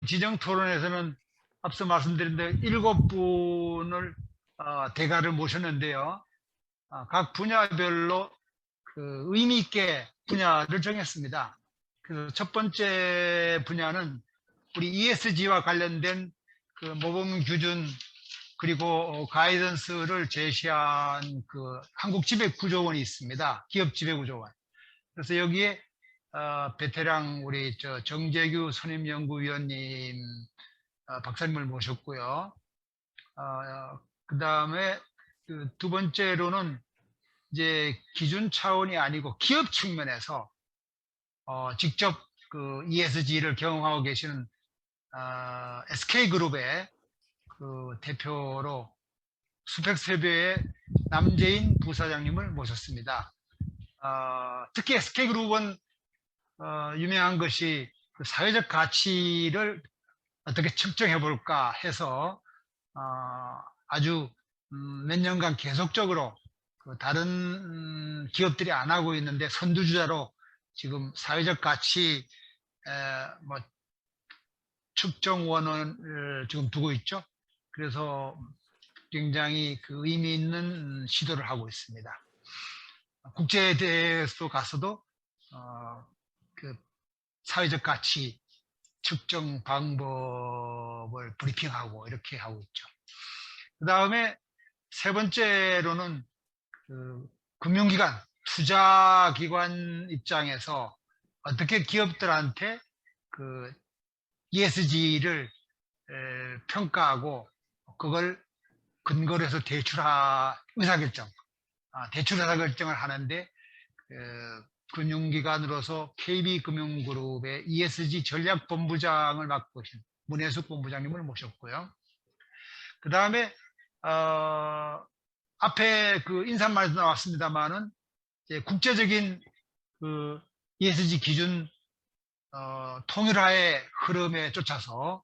지정 토론에서는 앞서 말씀드린 대로 7분을 대가를 모셨는데요. 각 분야별로 그 의미 있게 분야를 정했습니다. 그래서 첫 번째 분야는 우리 ESG와 관련된 그 모범 규준 그리고 가이던스를 제시한 그 한국지배구조원이 있습니다. 기업지배구조원. 그래서 여기에 베테랑 우리 정재규 선임연구위원님 박사님을 모셨고요. 그 다음에 그두 번째로는 이제 기준 차원이 아니고 기업 측면에서 직접 그 ESG를 경험하고 계시는 SK그룹의 그 대표로 수백세배의 남재인 부사장님을 모셨습니다. 특히 SK그룹은 유명한 것이 그 사회적 가치를 어떻게 측정해 볼까 해서 아주 몇 년간 계속적으로 그 다른 기업들이 안 하고 있는데 선두주자로 지금 사회적 가치 뭐 측정원을 지금 두고 있죠. 그래서 굉장히 그 의미 있는 시도를 하고 있습니다. 국제대회에서 가서도 그 사회적 가치 측정 방법을 브리핑하고 이렇게 하고 있죠. 그 다음에 세 번째로는 그 금융기관, 투자기관 입장에서 어떻게 기업들한테 그 ESG를 평가하고 그걸 근거로 해서 의사결정, 대출 의사결정을 하는데 금융기관으로서 KB금융그룹의 ESG 전략본부장을 맡고 계신 문혜숙 본부장님을 모셨고요. 그 다음에 앞에 그 인사말도 나왔습니다만은 국제적인 그 ESG 기준 통일화의 흐름에 쫓아서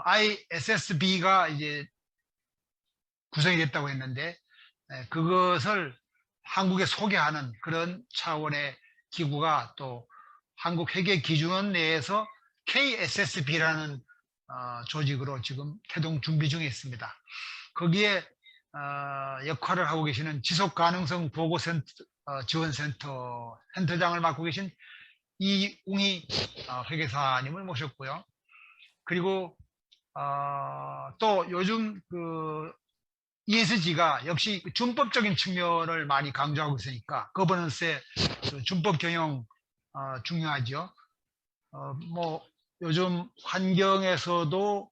ISSB가 이제 구성이 됐다고 했는데 그것을 한국에 소개하는 그런 차원의 기구가 또 한국회계기준원 내에서 KSSB라는 조직으로 지금 태동 준비 중에 있습니다. 거기에 역할을 하고 계시는 지속가능성 보고센터 지원센터 센터장을 맡고 계신 이웅희 회계사님을 모셨고요. 그리고 또 요즘 그 ESG가 역시 준법적인 측면을 많이 강조하고 있으니까 거버넌스의 그 준법 경영 중요하죠. 뭐 요즘 환경에서도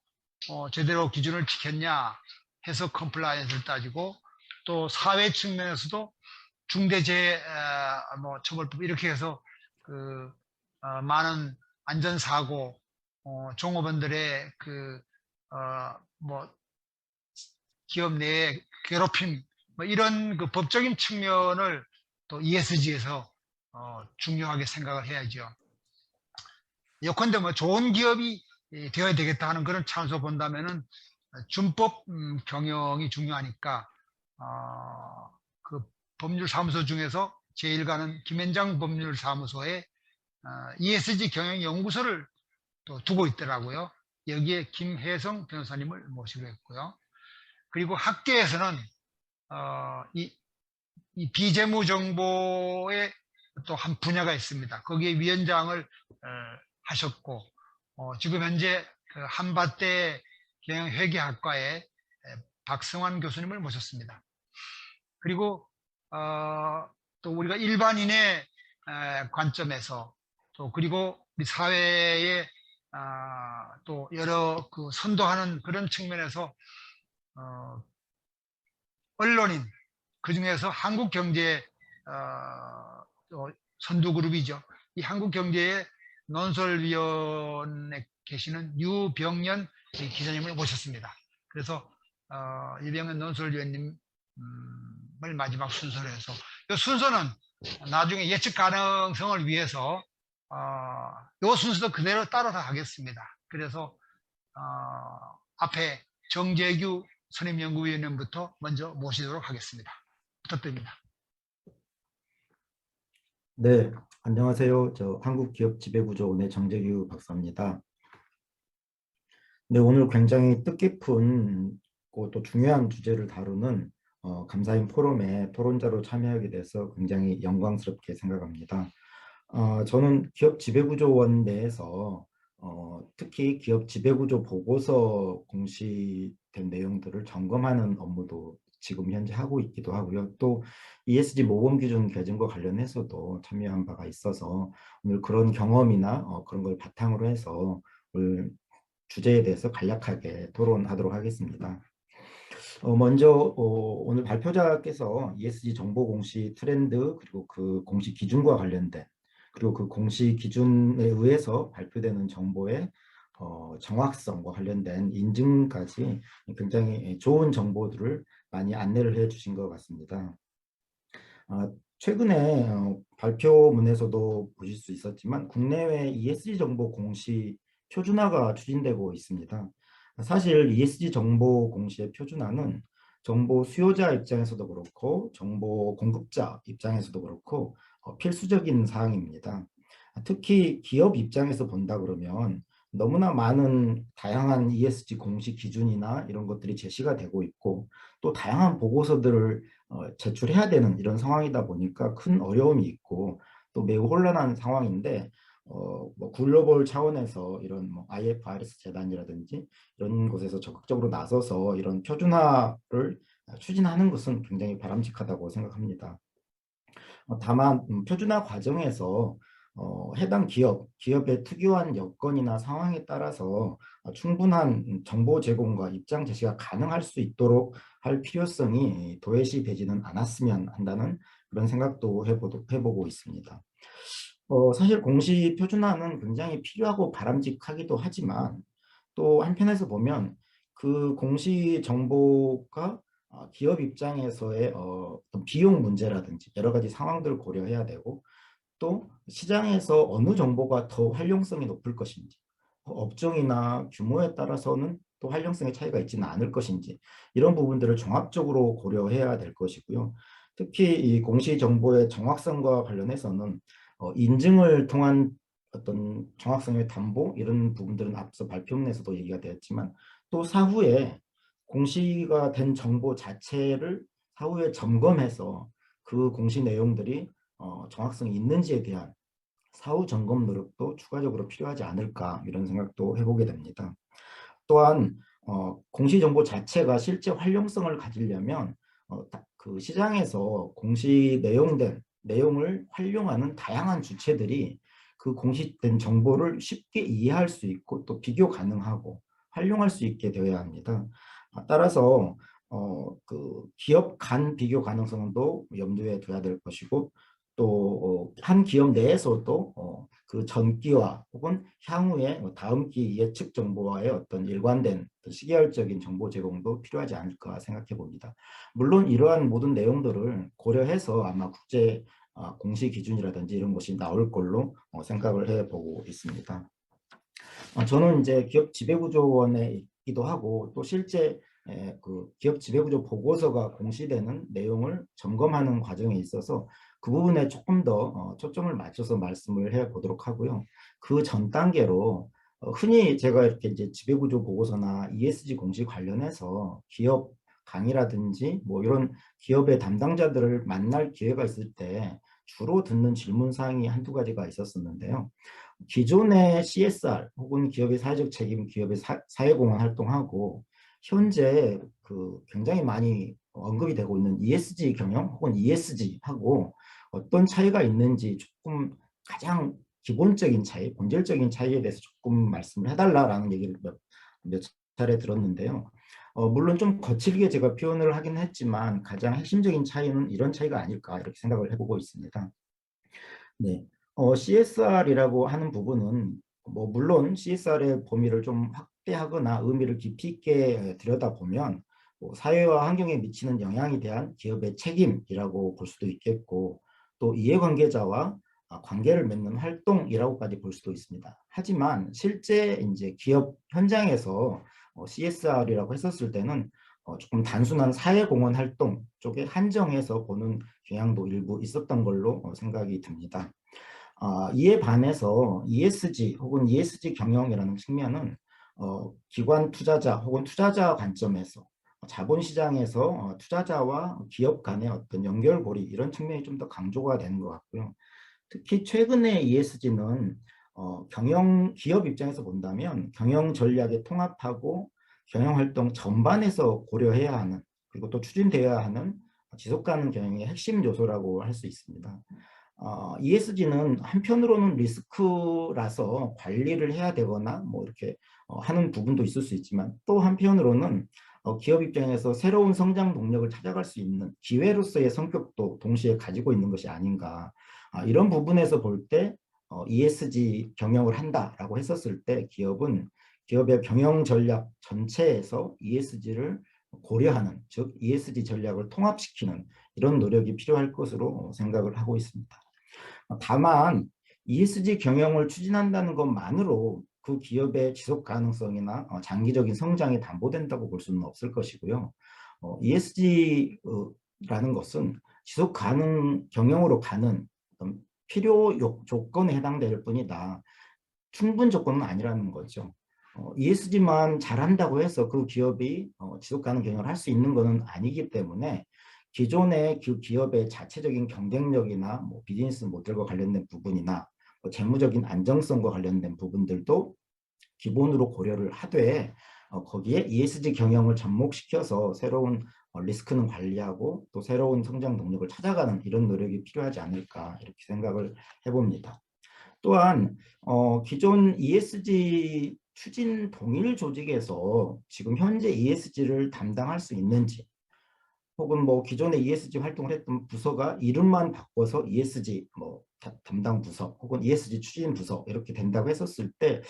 제대로 기준을 지켰냐 해서 컴플라이언스를 따지고 또 사회 측면에서도 중대재해 뭐 처벌법 이렇게 해서 그 많은 안전사고 종업원들의 그 뭐 기업 내의 괴롭힘 뭐 이런 그 법적인 측면을 또 ESG에서 중요하게 생각을 해야죠. 예컨대 뭐 좋은 기업이 되어야 되겠다 하는 그런 차원에서 본다면은 준법 경영이 중요하니까 그 법률사무소 중에서 제일 가는 김현장 법률사무소에 ESG 경영연구소를 또 두고 있더라고요. 여기에 김혜성 변호사님을 모시고 있고요. 그리고 학계에서는 이 비재무 정보의 또 한 분야가 있습니다. 거기에 위원장을 하셨고 지금 현재 그 한밭대 경영회계학과의 박성환 교수님을 모셨습니다. 그리고 또 우리가 일반인의 관점에서 또 그리고 우리 사회에 또 여러 그 선도하는 그런 측면에서 언론인 그중에서 한국경제 선두그룹이죠. 이 한국경제의 논설위원회 계시는 유병연 기자님을 모셨습니다. 그래서 유병연 논설위원님을 마지막 순서로 해서 이 순서는 나중에 예측 가능성을 위해서 이 순서도 그대로 따라서 하겠습니다. 그래서 앞에 정재규 선임연구위원님부터 먼저 모시도록 하겠습니다. 부탁드립니다. 네, 안녕하세요. 저 한국기업지배구조원의 정재규 박사입니다. 네, 오늘 굉장히 뜻깊은 또 중요한 주제를 다루는 감사인 포럼에 토론자로 참여하게 돼서 굉장히 영광스럽게 생각합니다. 저는 기업 지배구조원 내에서 특히 기업 지배구조 보고서 공시된 내용들을 점검하는 업무도 지금 현재 하고 있기도 하고요. 또 ESG 모범 기준 개정과 관련해서도 참여한 바가 있어서 오늘 그런 경험이나 그런 걸 바탕으로 해서 오늘 주제에 대해서 간략하게 토론하도록 하겠습니다. 먼저 오늘 발표자께서 ESG 정보 공시 트렌드 그리고 그 공시 기준과 관련된 그리고 그 공시 기준에 의해서 발표되는 정보의 정확성과 관련된 인증까지 굉장히 좋은 정보들을 많이 안내를 해 주신 것 같습니다. 최근에 발표문에서도 보실 수 있었지만 국내외 ESG 정보 공시 표준화가 추진되고 있습니다. 사실 ESG 정보 공시의 표준화는 정보 수요자 입장에서도 그렇고 정보 공급자 입장에서도 그렇고 필수적인 사항입니다. 특히 기업 입장에서 본다 그러면 너무나 많은 다양한 ESG 공시 기준이나 이런 것들이 제시가 되고 있고 또 다양한 보고서들을 제출해야 되는 이런 상황이다 보니까 큰 어려움이 있고 또 매우 혼란한 상황인데 뭐 글로벌 차원에서 이런 뭐 IFRS 재단이라든지 이런 곳에서 적극적으로 나서서 이런 표준화를 추진하는 것은 굉장히 바람직하다고 생각합니다. 다만 표준화 과정에서 해당 기업의 특유한 여건이나 상황에 따라서 충분한 정보 제공과 입장 제시가 가능할 수 있도록 할 필요성이 도외시되지는 않았으면 한다는 그런 생각도 해보고 있습니다. 사실 공시 표준화는 굉장히 필요하고 바람직하기도 하지만 또 한편에서 보면 그 공시 정보가 기업 입장에서의 어떤 비용 문제라든지 여러 가지 상황들을 고려해야 되고 또 시장에서 어느 정보가 더 활용성이 높을 것인지 업종이나 규모에 따라서는 또 활용성의 차이가 있지는 않을 것인지 이런 부분들을 종합적으로 고려해야 될 것이고요. 특히 이 공시 정보의 정확성과 관련해서는 인증을 통한 어떤 정확성의 담보 이런 부분들은 앞서 발표문에서도 얘기가 되었지만 또 사후에 공시가 된 정보 자체를 사후에 점검해서 그 공시 내용들이 정확성이 있는지에 대한 사후 점검 노력도 추가적으로 필요하지 않을까 이런 생각도 해보게 됩니다. 또한 공시 정보 자체가 실제 활용성을 가지려면 그 시장에서 공시 내용을 활용하는 다양한 주체들이 그 공시된 정보를 쉽게 이해할 수 있고 또 비교 가능하고 활용할 수 있게 되어야 합니다. 따라서 그 기업 간 비교 가능성도 염두에 둬야 될 것이고 또 한 기업 내에서도 그 전기와 혹은 향후의 다음 기 예측 정보와의 어떤 일관된 시계열적인 정보 제공도 필요하지 않을까 생각해 봅니다. 물론 이러한 모든 내용들을 고려해서 아마 국제 공시 기준이라든지 이런 것이 나올 걸로 생각을 해보고 있습니다. 저는 이제 기업 지배구조원에 있기도 하고 또 실제 그 기업 지배구조 보고서가 공시되는 내용을 점검하는 과정에 있어서 그 부분에 조금 더 초점을 맞춰서 말씀을 해 보도록 하고요. 그 전 단계로 흔히 제가 이렇게 이제 지배구조 보고서나 ESG 공시 관련해서 기업 강의라든지 뭐 이런 기업의 담당자들을 만날 기회가 있을 때 주로 듣는 질문 사항이 한두 가지가 있었었는데요. 기존의 CSR 혹은 기업의 사회적 책임, 기업의 사회공헌 활동하고 현재 그 굉장히 많이 언급이 되고 있는 ESG 경영 혹은 ESG하고 어떤 차이가 있는지 조금 가장 기본적인 차이, 본질적인 차이에 대해서 조금 말씀을 해달라라는 얘기를 몇 차례 들었는데요. 물론 좀 거칠게 제가 표현을 하긴 했지만 가장 핵심적인 차이는 이런 차이가 아닐까 이렇게 생각을 해보고 있습니다. 네. CSR이라고 하는 부분은 뭐 물론 CSR의 범위를 좀 확대하거나 의미를 깊이 있게 들여다보면 뭐 사회와 환경에 미치는 영향에 대한 기업의 책임이라고 볼 수도 있겠고 또 이해관계자와 관계를 맺는 활동이라고까지 볼 수도 있습니다. 하지만 실제 이제 기업 현장에서 CSR이라고 했었을 때는 조금 단순한 사회공헌 활동 쪽에 한정해서 보는 경향도 일부 있었던 걸로 생각이 듭니다. 이에 반해서 ESG 혹은 ESG 경영이라는 측면은 기관 투자자 혹은 투자자 관점에서 자본시장에서 투자자와 기업 간의 어떤 연결고리 이런 측면이 좀 더 강조가 되는 것 같고요. 특히 최근에 ESG는 기업 입장에서 본다면 경영 전략에 통합하고 경영 활동 전반에서 고려해야 하는 그리고 또 추진되어야 하는 지속 가능 경영의 핵심 요소라고 할 수 있습니다. ESG는 한편으로는 리스크라서 관리를 해야 되거나 뭐 이렇게 하는 부분도 있을 수 있지만 또 한편으로는 기업 입장에서 새로운 성장 동력을 찾아갈 수 있는 기회로서의 성격도 동시에 가지고 있는 것이 아닌가. 이런 부분에서 볼 때 ESG 경영을 한다라고 했었을 때 기업은 기업의 경영 전략 전체에서 ESG를 고려하는, 즉 ESG 전략을 통합시키는 이런 노력이 필요할 것으로 생각을 하고 있습니다. 다만 ESG 경영을 추진한다는 것만으로 그 기업의 지속 가능성이나 장기적인 성장이 담보된다고 볼 수는 없을 것이고요. ESG라는 것은 지속 가능 경영으로 가는 필요 조건에 해당될 뿐이다. 충분 조건은 아니라는 거죠. ESG만 잘한다고 해서 그 기업이 지속 가능 경영을 할 수 있는 것은 아니기 때문에 기존의 그 기업의 자체적인 경쟁력이나 뭐 비즈니스 모델과 관련된 부분이나 뭐 재무적인 안정성과 관련된 부분들도 기본으로 고려를 하되 거기에 ESG 경영을 접목시켜서 새로운 리스크는 관리하고 또 새로운 성장 동력을 찾아가는 이런 노력이 필요하지 않을까 이렇게 생각을 해봅니다. 또한 기존 ESG 추진 동일 조직에서 지금 현재 ESG를 담당할 수 있는지 혹은 뭐 기존에 ESG 활동을 했던 부서가 이름만 바꿔서 ESG 뭐 담당 부서 혹은 ESG 추진 부서 이렇게 된다고 했었을 때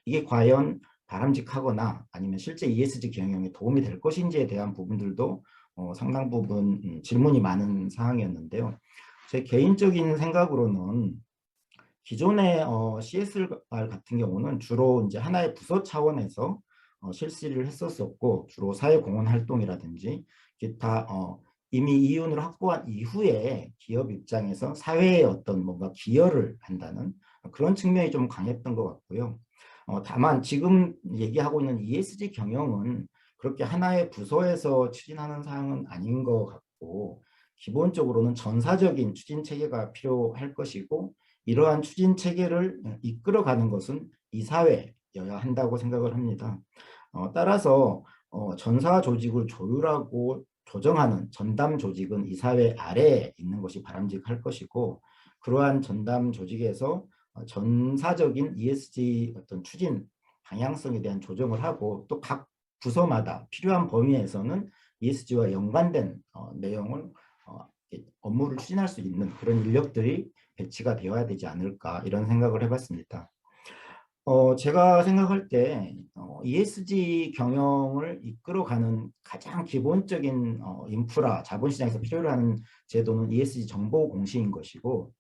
이게 과연 바람직하거나 아니면 실제 ESG 경영에 도움이 될 것인지에 대한 부분들도 상당 부분 질문이 많은 사항이었는데요. 제 개인적인 생각으로는 기존의 CSR 같은 경우는 주로 이제 하나의 부서 차원에서 실시를 했었었고 주로 사회공헌 활동이라든지 기타 이미 이윤을 확보한 이후에 기업 입장에서 사회에 어떤 뭔가 기여를 한다는 그런 측면이 좀 강했던 것 같고요. 다만 지금 얘기하고 있는 ESG 경영은 그렇게 하나의 부서에서 추진하는 사항은 아닌 것 같고 기본적으로는 전사적인 추진 체계가 필요할 것이고 이러한 추진 체계를 이끌어가는 것은 이사회여야 한다고 생각을 합니다. 따라서 전사 조직을 조율하고 조정하는 전담 조직은 이사회 아래에 있는 것이 바람직할 것이고 그러한 전담 조직에서 전사적인 ESG 어떤 추진 방향성에 대한 조정을 하고 또 각 부서마다 필요한 범위에서는 ESG와 연관된 내용을 업무를 추진할 수 있는 그런 인력들이 배치가 되어야 되지 않을까 이런 생각을 해봤습니다. 제가 생각할 때 ESG 경영을 이끌어가는 가장 기본적인 인프라, 자본시장에서 필요로 하는 제도는 ESG 정보 공시인 것이고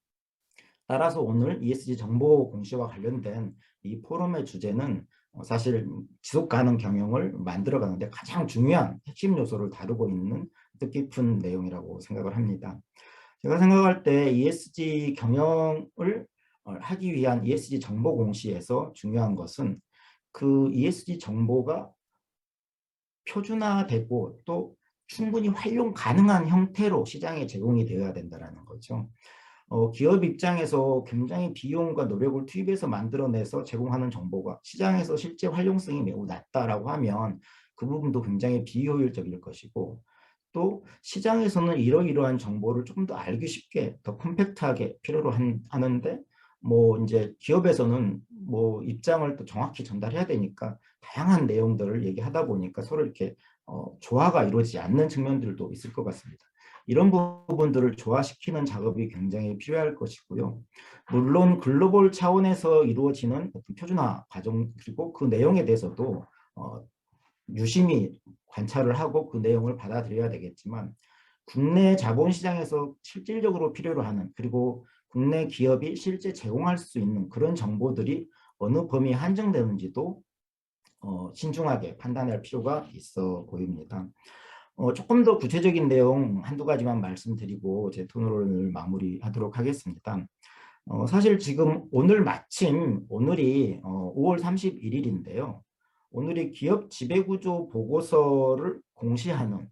따라서 오늘 ESG 정보 공시와 관련된 이 포럼의 주제는 사실 지속 가능 경영을 만들어가는데 가장 중요한 핵심 요소를 다루고 있는 뜻깊은 내용이라고 생각을 합니다. 제가 생각할 때 ESG 경영을 하기 위한 ESG 정보 공시에서 중요한 것은 그 ESG 정보가 표준화되고 또 충분히 활용 가능한 형태로 시장에 제공이 되어야 된다는 거죠. 기업 입장에서 굉장히 비용과 노력을 투입해서 만들어내서 제공하는 정보가 시장에서 실제 활용성이 매우 낮다라고 하면 그 부분도 굉장히 비효율적일 것이고 또 시장에서는 이러이러한 정보를 조금 더 알기 쉽게 더 컴팩트하게 필요로 하는데 뭐 이제 기업에서는 뭐 입장을 또 정확히 전달해야 되니까 다양한 내용들을 얘기하다 보니까 서로 이렇게 조화가 이루어지지 않는 측면들도 있을 것 같습니다. 이런 부분들을 조화시키는 작업이 굉장히 필요할 것이고요. 물론 글로벌 차원에서 이루어지는 어떤 표준화 과정 그리고 그 내용에 대해서도 유심히 관찰을 하고 그 내용을 받아들여야 되겠지만 국내 자본시장에서 실질적으로 필요로 하는 그리고 국내 기업이 실제 제공할 수 있는 그런 정보들이 어느 범위에 한정되는지도 신중하게 판단할 필요가 있어 보입니다. 조금 더 구체적인 내용 한두 가지만 말씀드리고 제 토론을 마무리하도록 하겠습니다. 사실 지금 오늘 마침 오늘이 5월 31일인데요. 오늘이 기업 지배구조 보고서를 공시하는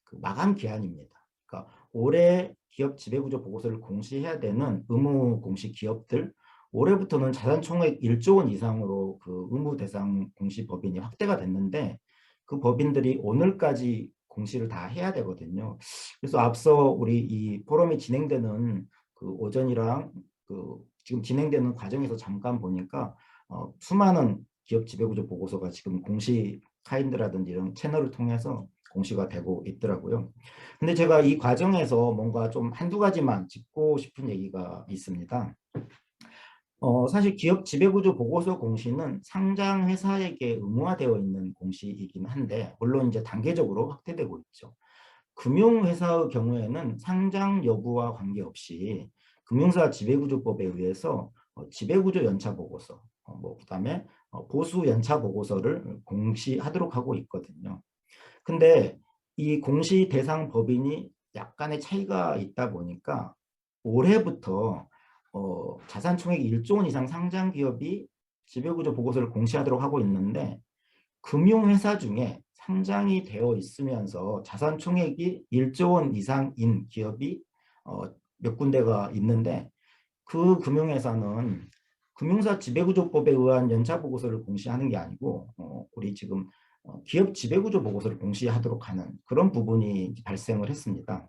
그 마감 기한입니다. 그러니까 올해 기업 지배구조 보고서를 공시해야 되는 의무 공시 기업들, 올해부터는 자산 총액 1조 원 이상으로 그 의무 대상 공시 법인이 확대가 됐는데 그 법인들이 오늘까지 공시를 다 해야 되거든요. 그래서 앞서 우리 이 포럼이 진행되는 그 오전이랑 그 지금 진행되는 과정에서 잠깐 보니까 수많은 기업 지배구조 보고서가 지금 공시 카인드라든지 이런 채널을 통해서 공시가 되고 있더라고요. 근데 제가 이 과정에서 뭔가 좀 한두 가지만 짚고 싶은 얘기가 있습니다. 사실 기업 지배구조 보고서 공시는 상장 회사에게 의무화되어 있는 공시이긴 한데 물론 이제 단계적으로 확대되고 있죠. 금융회사의 경우에는 상장 여부와 관계없이 금융사 지배구조법에 의해서 지배구조 연차 보고서, 뭐 그다음에 보수 연차 보고서를 공시하도록 하고 있거든요. 근데 이 공시 대상 법인이 약간의 차이가 있다 보니까 올해부터 자산 총액 1조 원 이상 상장 기업이 지배구조 보고서를 공시하도록 하고 있는데 금융회사 중에 상장이 되어 있으면서 자산 총액이 1조 원 이상인 기업이 몇 군데가 있는데 그 금융회사는 금융사 지배구조법에 의한 연차보고서를 공시하는 게 아니고 우리 지금 기업 지배구조 보고서를 공시하도록 하는 그런 부분이 발생을 했습니다.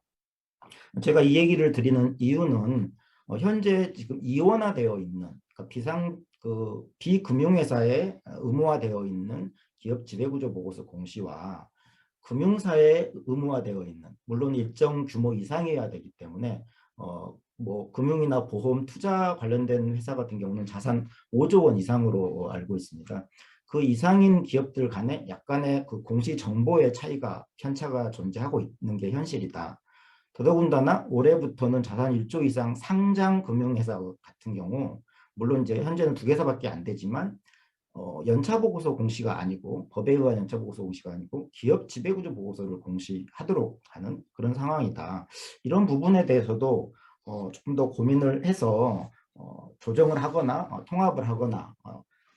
제가 이 얘기를 드리는 이유는 현재 지금 이원화되어 있는 그러니까 비금융회사에 의무화되어 있는 기업 지배구조 보고서 공시와 금융사에 의무화되어 있는 물론 일정 규모 이상이어야 되기 때문에 뭐 금융이나 보험, 투자 관련된 회사 같은 경우는 자산 5조 원 이상으로 알고 있습니다. 그 이상인 기업들 간에 약간의 그 공시 정보의 차이가 편차가 존재하고 있는 게 현실이다. 더더군다나 올해부터는 자산 1조 이상 상장 금융회사 같은 경우 물론 이제 현재는 2개사밖에 안 되지만 연차보고서 공시가 아니고 법에 의한 연차보고서 공시가 아니고 기업 지배구조 보고서를 공시하도록 하는 그런 상황이다. 이런 부분에 대해서도 조금 더 고민을 해서 조정을 하거나 통합을 하거나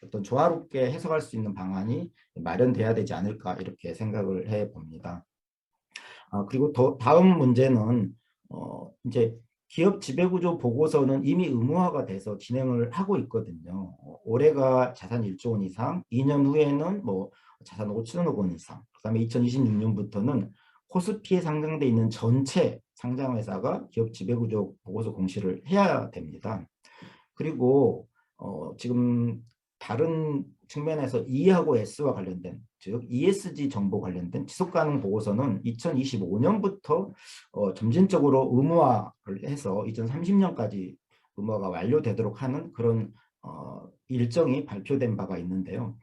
어떤 조화롭게 해석할 수 있는 방안이 마련돼야 되지 않을까 이렇게 생각을 해봅니다. 그리고 다음 문제는 이제 기업 지배구조 보고서는 이미 의무화가 돼서 진행을 하고 있거든요. 올해가 자산 1조 원 이상, 2년 후에는 뭐 자산 5천억 원 이상, 그다음에 2026년부터는 코스피에 상장돼 있는 전체 상장회사가 기업 지배구조 보고서 공시를 해야 됩니다. 그리고 지금 다른 측면에서 E하고 S와 관련된 즉 ESG 정보 관련된 지속가능 보고서는 2025년부터 점진적으로 의무화를 해서 2030년까지 의무화가 완료되도록 하는 그런 일정이 발표된 바가 있는데요.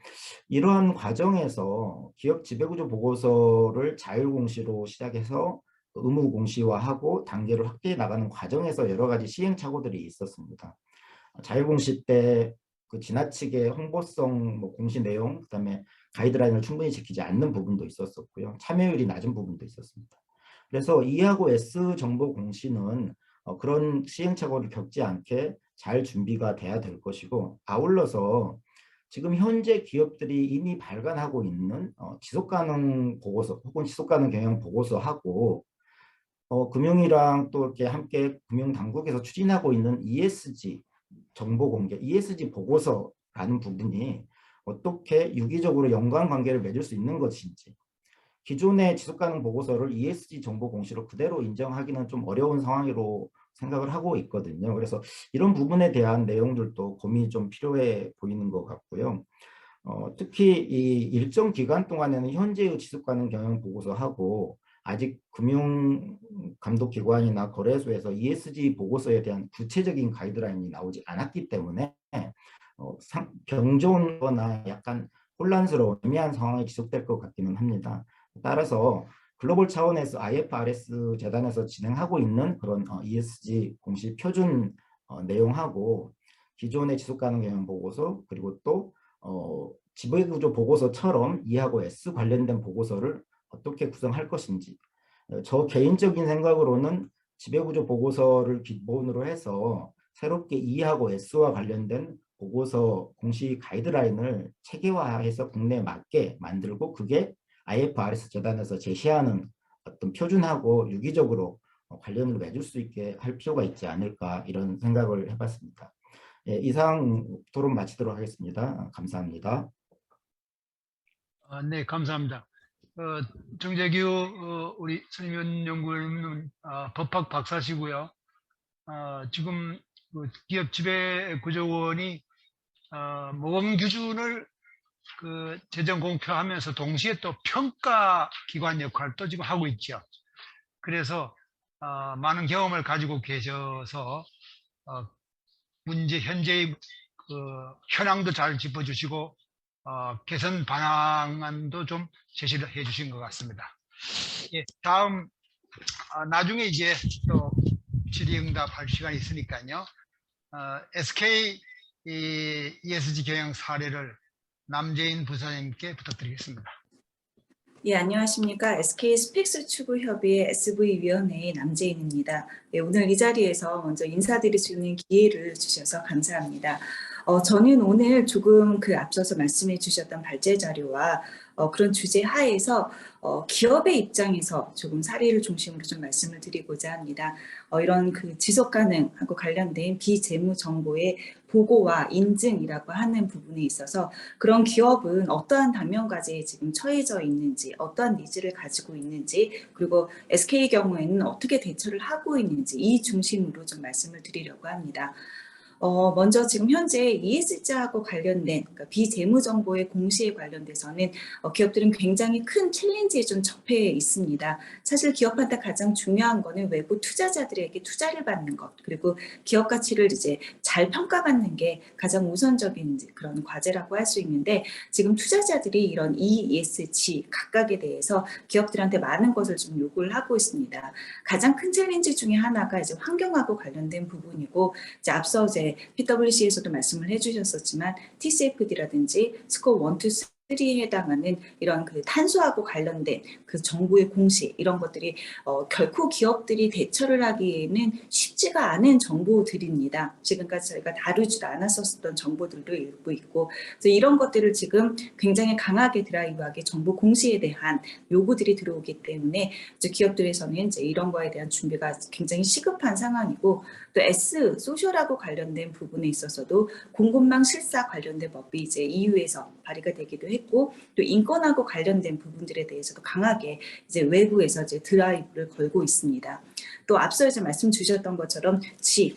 이러한 과정에서 기업 지배구조 보고서를 자율공시로 시작해서 의무 공시화하고 단계를 확대해 나가는 과정에서 여러 가지 시행착오들이 있었습니다. 자율공시 때 그 지나치게 홍보성 뭐 공시 내용 그다음에 가이드라인을 충분히 지키지 않는 부분도 있었었고요. 참여율이 낮은 부분도 있었습니다. 그래서 E하고 S 정보 공시는 그런 시행착오를 겪지 않게 잘 준비가 돼야 될 것이고 아울러서 지금 현재 기업들이 이미 발간하고 있는 지속가능 보고서 혹은 지속가능 경영 보고서하고 금융이랑 또 이렇게 함께 금융당국에서 추진하고 있는 ESG 정보 공개, ESG 보고서라는 부분이 어떻게 유기적으로 연관관계를 맺을 수 있는 것인지 기존의 지속가능 보고서를 ESG 정보 공시로 그대로 인정하기는 좀 어려운 상황으로 생각을 하고 있거든요. 그래서 이런 부분에 대한 내용들도 고민이 좀 필요해 보이는 것 같고요. 특히 이 일정 기간 동안에는 현재의 지속가능 경영 보고서하고 아직 금융감독기관이나 거래소에서 ESG 보고서에 대한 구체적인 가이드라인이 나오지 않았기 때문에 병존거나 약간 혼란스러운 애매한 상황이 지속될 것 같기는 합니다. 따라서 글로벌 차원에서 IFRS 재단에서 진행하고 있는 그런 ESG 공시 표준 내용하고 기존의 지속가능 경영 보고서 그리고 또 지배구조 보고서처럼 E하고 S 관련된 보고서를 어떻게 구성할 것인지 저 개인적인 생각으로는 지배구조 보고서를 기본으로 해서 새롭게 E하고 S와 관련된 보고서 공시 가이드라인을 체계화해서 국내에 맞게 만들고 그게 IFRS 재단에서 제시하는 어떤 표준하고 유기적으로 관련을 맺을 수 있게 할 필요가 있지 않을까 이런 생각을 해봤습니다. 예, 이상 토론 마치도록 하겠습니다. 감사합니다. 네, 감사합니다. 정재규 우리 선임위원 연구위원은 법학 박사시고요. 지금 그 기업 지배 구조원이 모범 기준을 그 재정 공표하면서 동시에 또 평가 기관 역할도 지금 하고 있죠. 그래서 많은 경험을 가지고 계셔서 문제 현재의 그 현황도 잘 짚어주시고 개선 방안도 좀 제시를 해주신 것 같습니다. 예, 다음 나중에 이제 또 질의응답할 시간이 있으니까요. SK ESG 경영 사례를 남재인 부사장님께 부탁드리겠습니다. 예, 안녕하십니까. SK 스펙스 추구협의회 SV위원회의 남재인입니다. 네, 오늘 이 자리에서 먼저 인사드릴 수 있는 기회를 주셔서 감사합니다. 저는 오늘 조금 그 앞서서 말씀해 주셨던 발제 자료와 그런 주제 하에서 기업의 입장에서 조금 사례를 중심으로 좀 말씀을 드리고자 합니다. 이런 그 지속 가능하고 관련된 비재무 정보의 보고와 인증이라고 하는 부분에 있어서 그런 기업은 어떠한 당면과제에 지금 처해져 있는지, 어떠한 니즈를 가지고 있는지, 그리고 SK 경우에는 어떻게 대처를 하고 있는지 이 중심으로 좀 말씀을 드리려고 합니다. 먼저 지금 현재 ESG하고 관련된 그러니까 비재무정보의 공시에 관련돼서는 기업들은 굉장히 큰 챌린지에 좀 접해 있습니다. 사실 기업한테 가장 중요한 거는 외부 투자자들에게 투자를 받는 것, 그리고 기업 가치를 이제 잘 평가받는 게 가장 우선적인 그런 과제라고 할 수 있는데 지금 투자자들이 이런 ESG 각각에 대해서 기업들한테 많은 것을 좀 요구를 하고 있습니다. 가장 큰 챌린지 중에 하나가 이제 환경하고 관련된 부분이고 이제 앞서 이제 PwC에서도 말씀을 해주셨었지만 TCFD라든지 스코어 1, 2, 3에 해당하는 이런 그 탄소하고 관련된 그 정보의 공시 이런 것들이 결코 기업들이 대처를 하기에는 쉽지가 않은 정보들입니다. 지금까지 저희가 다루지도 않았었던 정보들도 일부 있고 그래서 이런 것들을 지금 굉장히 강하게 드라이브하게 정보 공시에 대한 요구들이 들어오기 때문에 이제 기업들에서는 이제 이런 거에 대한 준비가 굉장히 시급한 상황이고 또 S 소셜하고 관련된 부분에 있어서도 공급망 실사 관련된 법이 이제 EU에서 발의가 되기도 했고 또 인권하고 관련된 부분들에 대해서도 강하게 이제 외부에서 이제 드라이브를 걸고 있습니다. 또 앞서 이제 말씀 주셨던 것처럼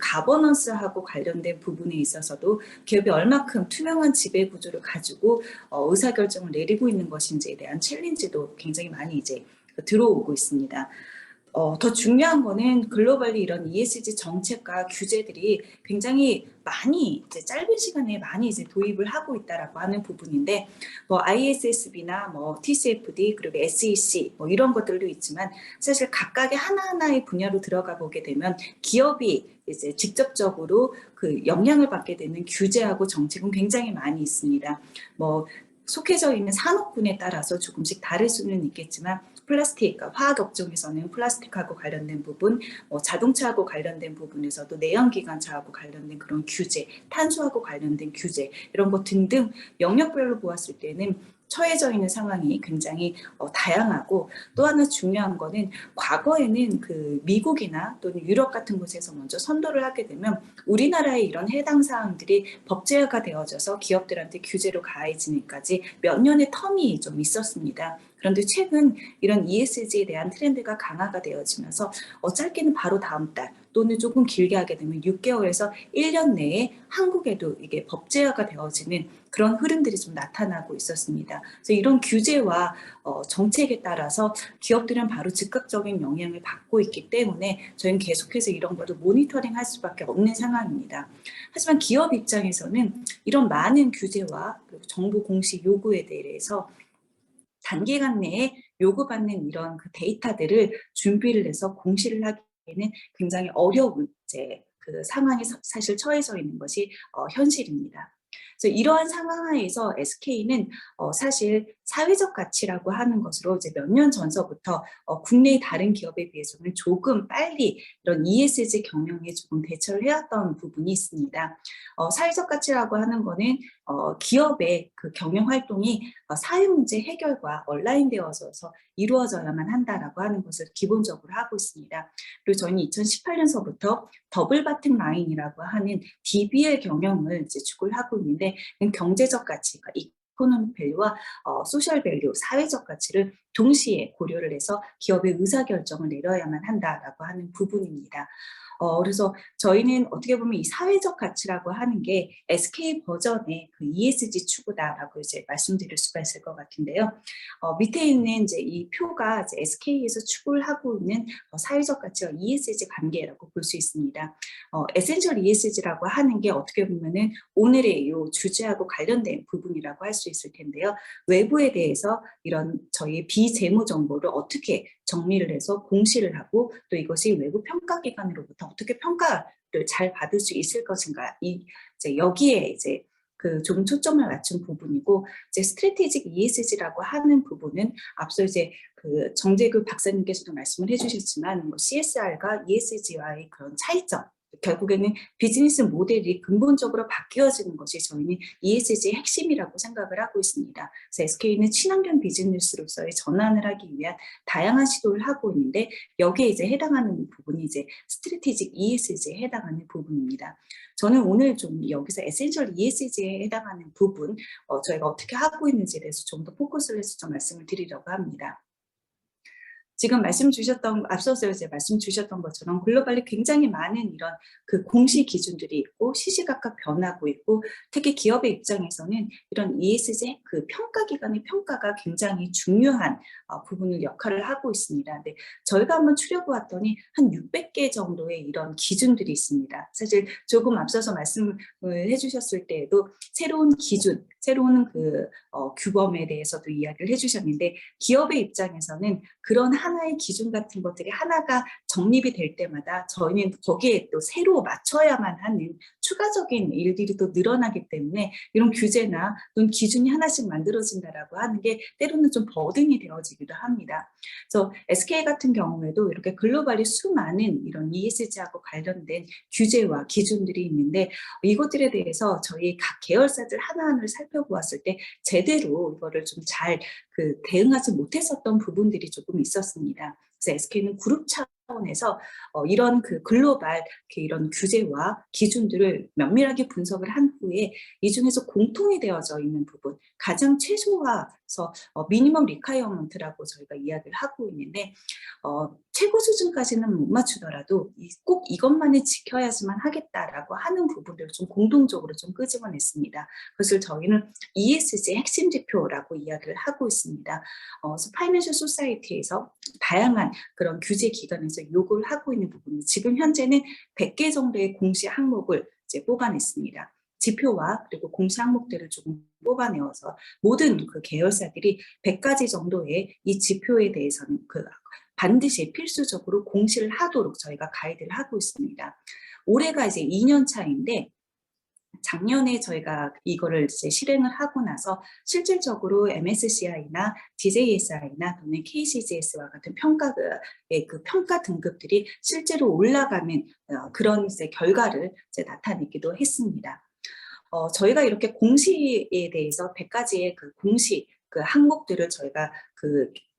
가버넌스하고 관련된 부분에 있어서도 기업이 얼마큼 투명한 지배 구조를 가지고 의사결정을 내리고 있는 것인지에 대한 챌린지도 굉장히 많이 이제 들어오고 있습니다. 더 중요한 거는 글로벌리 이런 ESG 정책과 규제들이 굉장히 많이 이제 짧은 시간에 많이 이제 도입을 하고 있다라고 하는 부분인데 뭐 ISSB나 뭐 TCFD 그리고 SEC 뭐 이런 것들도 있지만 사실 각각의 하나하나의 분야로 들어가 보게 되면 기업이 이제 직접적으로 그 영향을 받게 되는 규제하고 정책은 굉장히 많이 있습니다. 뭐 속해져 있는 산업군에 따라서 조금씩 다를 수는 있겠지만 플라스틱, 그러니까 화학 업종에서는 플라스틱하고 관련된 부분, 자동차하고 관련된 부분에서도 내연기관차하고 관련된 그런 규제, 탄소하고 관련된 규제 이런 것 등등 영역별로 보았을 때는 처해져 있는 상황이 굉장히 다양하고 또 하나 중요한 거는 과거에는 그 미국이나 또는 유럽 같은 곳에서 먼저 선도를 하게 되면 우리나라의 이런 해당 사항들이 법제화가 되어져서 기업들한테 규제로 가해지기까지 몇 년의 텀이 좀 있었습니다. 그런데 최근 이런 ESG에 대한 트렌드가 강화가 되어지면서 짧게는 바로 다음 달 또는 조금 길게 하게 되면 6개월에서 1년 내에 한국에도 이게 법제화가 되어지는 그런 흐름들이 좀 나타나고 있었습니다. 그래서 이런 규제와 정책에 따라서 기업들은 바로 즉각적인 영향을 받고 있기 때문에 저희는 계속해서 이런 것을 모니터링 할 수밖에 없는 상황입니다. 하지만 기업 입장에서는 이런 많은 규제와 정보 공시 요구에 대해서 단기간 내에 요구받는 이런 그 데이터들을 준비를 해서 공시를 하기에는 굉장히 어려운 이제 그 상황에 사실 처해져 있는 것이 현실입니다. 그래서 이러한 상황 하에서 SK는 사실 사회적 가치라고 하는 것으로 이제 몇 년 전서부터 국내의 다른 기업에 비해서는 조금 빨리 이런 ESG 경영에 조금 대처를 해왔던 부분이 있습니다. 사회적 가치라고 하는 거는 기업의 그 경영 활동이 사회 문제 해결과 온라인되어서 이루어져야만 한다라고 하는 것을 기본적으로 하고 있습니다. 그리고 저희는 2018년서부터 더블 바텀 라인이라고 하는 DBL 경영을 이제 추구를 하고 있는데, 경제적 가치, 이코노믹 밸류와 소셜 밸류, 사회적 가치를 동시에 고려를 해서 기업의 의사결정을 내려야만 한다라고 하는 부분입니다. 그래서 저희는 어떻게 보면 이 사회적 가치라고 하는 게 SK 버전의 그 ESG 추구다라고 이제 말씀드릴 수가 있을 것 같은데요. 밑에 있는 이제 이 표가 이제 SK에서 추구를 하고 있는 사회적 가치와 ESG 관계라고 볼 수 있습니다. 에센셜 ESG라고 하는 게 어떻게 보면은 오늘의 이 주제하고 관련된 부분이라고 할 수 있을 텐데요. 외부에 대해서 이런 저희 비재무 정보를 어떻게 정리를 해서 공시를 하고, 또 이것이 외부 평가기관으로부터 어떻게 평가를 잘 받을 수 있을 것인가, 이제 여기에 이제 그 좀 초점을 맞춘 부분이고, 이제 스트래티직 ESG라고 하는 부분은 앞서 이제 그 정재규 박사님께서도 말씀을 해주셨지만, 뭐 CSR과 ESG와의 그런 차이점, 결국에는 비즈니스 모델이 근본적으로 바뀌어지는 것이 저희는 ESG의 핵심이라고 생각을 하고 있습니다. 그래서 SK는 친환경 비즈니스로서의 전환을 하기 위한 다양한 시도를 하고 있는데, 여기에 이제 해당하는 부분이 이제 스트래티직 ESG에 해당하는 부분입니다. 저는 오늘 좀 여기서 에센셜 ESG에 해당하는 부분, 저희가 어떻게 하고 있는지에 대해서 좀 더 포커스를 해서 좀 말씀을 드리려고 합니다. 지금 앞서서 이제 말씀 주셨던 것처럼 글로벌리 굉장히 많은 이런 그 공시 기준들이 있고 시시각각 변하고 있고, 특히 기업의 입장에서는 이런 ESG 그 평가기관의 평가가 굉장히 중요한 부분을 역할을 하고 있습니다. 근데 저희가 한번 추려보았더니 한 600개 정도의 이런 기준들이 있습니다. 사실 조금 앞서서 말씀을 해주셨을 때에도 새로운 기준, 새로운 그 규범에 대해서도 이야기를 해주셨는데, 기업의 입장에서는 그런 하나의 기준 같은 것들이 하나가 정립이 될 때마다 저희는 거기에 또 새로 맞춰야만 하는 추가적인 일들이 또 늘어나기 때문에, 이런 규제나 또는 기준이 하나씩 만들어진다라고 하는 게 때로는 좀 버든이 되어지기도 합니다. 그래서 SK 같은 경우에도 이렇게 글로벌리 수많은 이런 ESG하고 관련된 규제와 기준들이 있는데, 이것들에 대해서 저희 각 계열사들 하나하나를 살펴보았을 때 제대로 이거를 좀 잘 대응하지 못했었던 부분들이 조금 있었습니다. 그래서 SK는 그룹 차원에서 이런 그 글로벌 이런 규제와 기준들을 면밀하게 분석을 한 후에 이 중에서 공통이 되어져 있는 부분, 가장 최소화해서 미니멈 리콰이어먼트라고 저희가 이야기를 하고 있는데, 최고 수준까지는 못 맞추더라도 꼭 이것만을 지켜야지만 하겠다라고 하는 부분들을 좀 공동적으로 좀 끄집어냈습니다. 그것을 저희는 ESG 핵심 지표라고 이야기를 하고 있습니다. 파이낸셜 소사이티에서 다양한 그런 규제 기관에서 요구를 하고 있는 부분이 지금 현재는 100개 정도의 공시 항목을 이제 뽑아냈습니다. 지표와 그리고 공시 항목들을 조금 뽑아내어서 모든 그 계열사들이 100가지 정도의 이 지표에 대해서는 반드시 필수적으로 공시를 하도록 저희가 가이드를 하고 있습니다. 올해가 이제 2년 차인데, 작년에 저희가 이거를 이제 실행을 하고 나서 실질적으로 MSCI나 DJSI나 또는 KCGS와 같은 평가의 그 평가 등급들이 실제로 올라가는 그런 이제 결과를 이제 나타내기도 했습니다. 저희가 이렇게 공시에 대해서 100가지의 그 공시 그 항목들을 저희가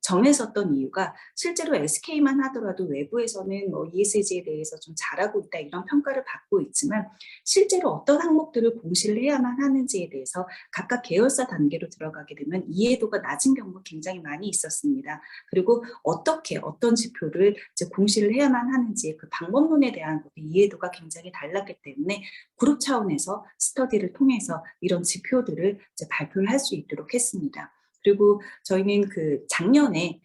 정했었던 이유가, 실제로 SK만 하더라도 외부에서는 뭐 ESG에 대해서 좀 잘하고 있다 이런 평가를 받고 있지만, 실제로 어떤 항목들을 공시를 해야만 하는지에 대해서 각각 계열사 단계로 들어가게 되면 이해도가 낮은 경우가 굉장히 많이 있었습니다. 그리고 어떤 지표를 이제 공시를 해야만 하는지 그 방법론에 대한 이해도가 굉장히 달랐기 때문에 그룹 차원에서 스터디를 통해서 이런 지표들을 이제 발표를 할 수 있도록 했습니다. 그리고 저희는 작년에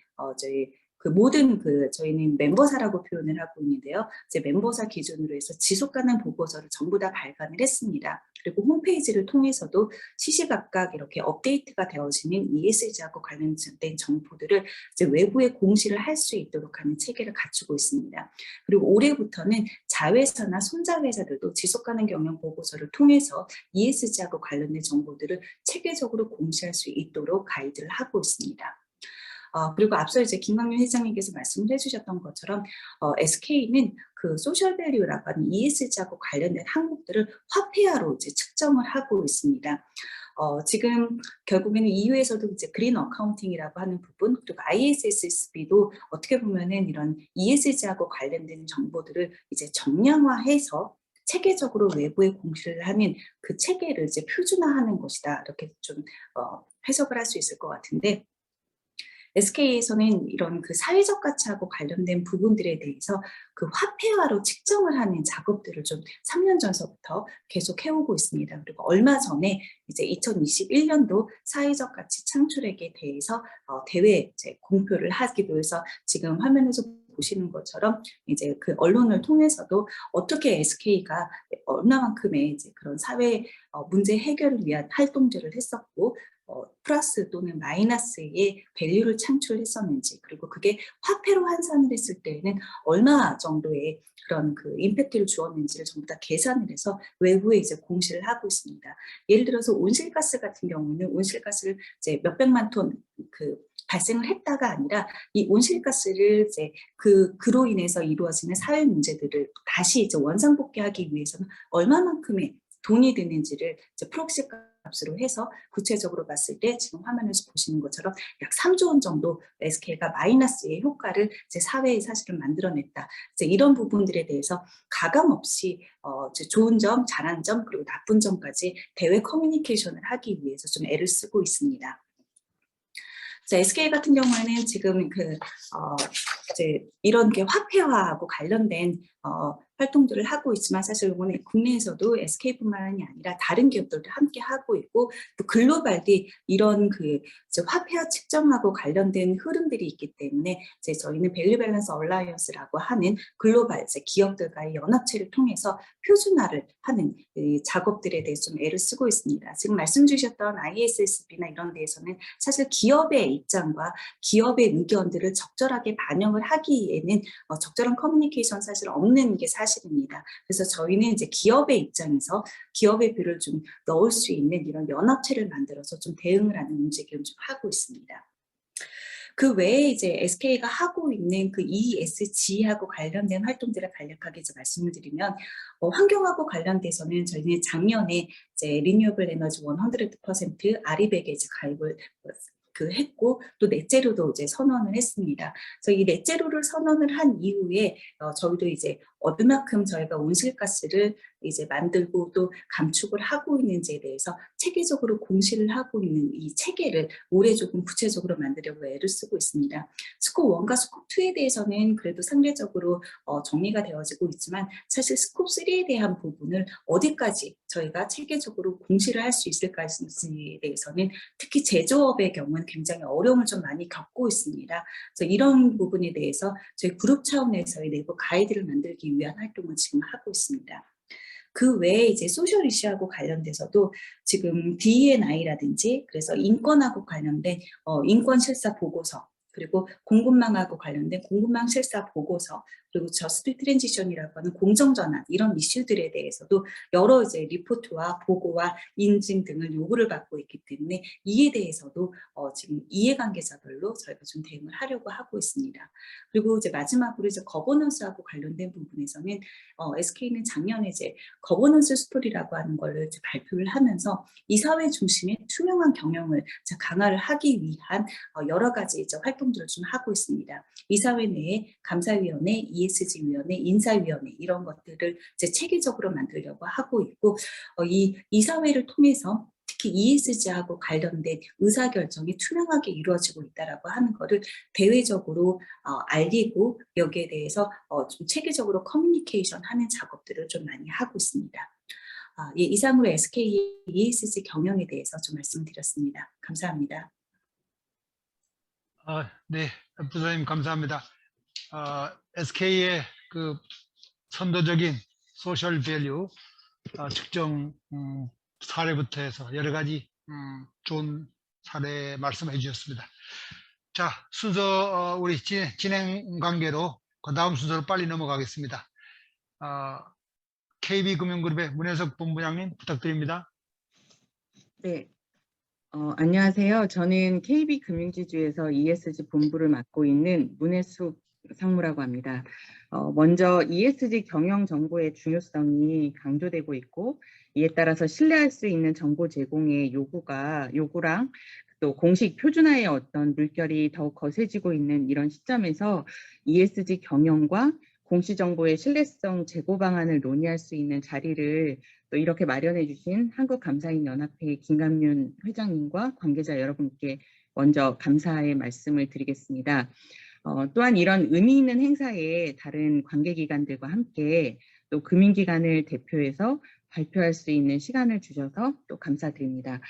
저희는 멤버사라고 표현을 하고 있는데요. 이제 멤버사 기준으로 해서 지속 가능 보고서를 전부 다 발간을 했습니다. 그리고 홈페이지를 통해서도 시시각각 이렇게 업데이트가 되어지는 ESG하고 관련된 정보들을 이제 외부에 공시를 할 수 있도록 하는 체계를 갖추고 있습니다. 그리고 올해부터는 자회사나 손자회사들도 지속가능 경영 보고서를 통해서 ESG하고 관련된 정보들을 체계적으로 공시할 수 있도록 가이드를 하고 있습니다. 그리고 앞서 이제 김광윤 회장님께서 말씀을 해주셨던 것처럼 SK는 그 소셜 밸류라고 하는 ESG하고 관련된 항목들을 화폐화로 이제 측정을 하고 있습니다. 지금 결국에는 EU에서도 이제 그린 어카운팅이라고 하는 부분, 그리고 ISSB도 어떻게 보면은 이런 ESG하고 관련된 정보들을 이제 정량화해서 체계적으로 외부에 공시를 하는 그 체계를 이제 표준화하는 것이다. 이렇게 좀 해석을 할 수 있을 것 같은데, SK에서는 이런 그 사회적 가치하고 관련된 부분들에 대해서 그 화폐화로 측정을 하는 작업들을 좀 3년 전서부터 계속 해오고 있습니다. 그리고 얼마 전에 이제 2021년도 사회적 가치 창출액에 대해서 대회 이제 공표를 하기도 해서 지금 화면에서 보시는 것처럼 이제 그 언론을 통해서도 어떻게 SK가 얼마만큼의 이제 그런 사회 문제 해결을 위한 활동들을 했었고, 플러스 또는 마이너스의 밸류를 창출했었는지, 그리고 그게 화폐로 환산을 했을 때에는 얼마 정도의 그런 그 임팩트를 주었는지를 전부 다 계산을 해서 외부에 이제 공시를 하고 있습니다. 예를 들어서 온실가스 같은 경우는 온실가스를 이제 몇백만 톤 발생을 했다가 아니라 이 온실가스를 이제 그로 인해서 이루어지는 사회 문제들을 다시 이제 원상복귀하기 위해서는 얼마만큼의 돈이 드는지를 이제 프록시 값으로 해서 구체적으로 봤을 때 지금 화면에서 보시는 것처럼 약 3조 원 정도 SK가 마이너스의 효과를 이제 사회에 사실은 만들어냈다. 이제 이런 부분들에 대해서 가감 없이 좋은 점, 잘한 점, 그리고 나쁜 점까지 대외 커뮤니케이션을 하기 위해서 좀 애를 쓰고 있습니다. SK 같은 경우에는 지금 이제 이런 게 화폐화하고 관련된 활동들을 하고 있지만, 사실 이번에 국내에서도 SK뿐만이 아니라 다른 기업들도 함께 하고 있고, 또 글로벌리 이런 이제 화폐화 측정하고 관련된 흐름들이 있기 때문에 이제 저희는 밸류 밸런스 얼라이언스라고 하는 글로벌 이제 기업들과의 연합체를 통해서 표준화를 하는 이 작업들에 대해서 좀 애를 쓰고 있습니다. 지금 말씀 주셨던 ISSB나 이런 데에서는 사실 기업의 입장과 기업의 의견들을 적절하게 반영을 하기에는 적절한 커뮤니케이션 사실 없는 게 사실입니다. 그래서 저희는 이제 기업의 입장에서 기업의 뷰를 좀 넣을 수 있는 이런 연합체를 만들어서 좀 대응을 하는 움직임을 좀 하고 있습니다. 그 외에 이제 SK가 하고 있는 그 ESG하고 관련된 활동들을 간략하게 이제 말씀을 드리면, 환경하고 관련돼서는 저희는 작년에 이제 리뉴어블 에너지 100% 아리백에 이제 가입을 했고, 또 넷제로도 이제 선언을 했습니다. 그래서 이 넷제로를 선언을 한 이후에 저희도 이제 얼마큼 저희가 온실가스를 이제 만들고 또 감축을 하고 있는지에 대해서 체계적으로 공시를 하고 있는 이 체계를 올해 조금 구체적으로 만들려고 애를 쓰고 있습니다. 스콥 1과 스콥 2에 대해서는 그래도 상대적으로 정리가 되어지고 있지만, 사실 스콥 3에 대한 부분을 어디까지 저희가 체계적으로 공시를 할 수 있을까지에 대해서는 특히 제조업의 경우는 굉장히 어려움을 좀 많이 겪고 있습니다. 그래서 이런 부분에 대해서 저희 그룹 차원에서의 내부 가이드를 만들기 위한 활동을 지금 하고 있습니다. 그 외에 이제 소셜 이슈하고 관련돼서도 지금 DE&I라든지 그래서 인권하고 관련된 인권 실사 보고서, 그리고 공급망하고 관련된 공급망 실사 보고서, 그리고 저스트 트랜지션이라고 하는 공정전환, 이런 이슈들에 대해서도 여러 이제 리포트와 보고와 인증 등을 요구를 받고 있기 때문에 이에 대해서도 지금 이해관계자별로 저희가 좀 대응을 하려고 하고 있습니다. 그리고 이제 마지막으로 이제 거버넌스하고 관련된 부분에서는 SK는 작년에 이제 거버넌스 스토리라고 하는 걸 이제 발표를 하면서 이사회 중심의 투명한 경영을 이제 강화를 하기 위한 여러 가지 이제 활동들을 좀 하고 있습니다. 이사회 내에 감사위원회, ESG위원회, 인사위원회 이런 것들을 이제 체계적으로 만들려고 하고 있고, 이 이사회를 통해서 특히 ESG하고 관련된 의사결정이 투명하게 이루어지고 있다라고 하는 것을 대외적으로 알리고 여기에 대해서 좀 체계적으로 커뮤니케이션 하는 작업들을 좀 많이 하고 있습니다. 예, 이상으로 SK ESG 경영에 대해서 좀 말씀드렸습니다. 감사합니다. 네, 부장님 감사합니다. SK의 그 선도적인 소셜 밸류 측정 사례부터 해서 여러 가지 좋은 사례 말씀해 주셨습니다. 자, 순서 우리 진행 관계로 그 다음 순서로 빨리 넘어가겠습니다. KB금융그룹의 문혜석 본부장님 부탁드립니다. 네, 안녕하세요. 저는 KB금융지주에서 ESG 본부를 맡고 있는 문혜숙 상무라고 합니다. 먼저 ESG 경영 정보의 중요성이 강조되고 있고, 이에 따라서 신뢰할 수 있는 정보 제공의 요구랑 또 공식 표준화의 어떤 물결이 더욱 거세지고 있는 이런 시점에서 ESG 경영과 공시 정보의 신뢰성 제고 방안을 논의할 수 있는 자리를 또 이렇게 마련해 주신 한국감사인연합회 김감윤 회장님과 관계자 여러분께 먼저 감사의 말씀을 드리겠습니다. 또한 이런 의미 있는 행사에 다른 관계기관들과 함께 또 금융기관을 대표해서 발표할 수 있는 시간을 주셔서 또 감사드립니다.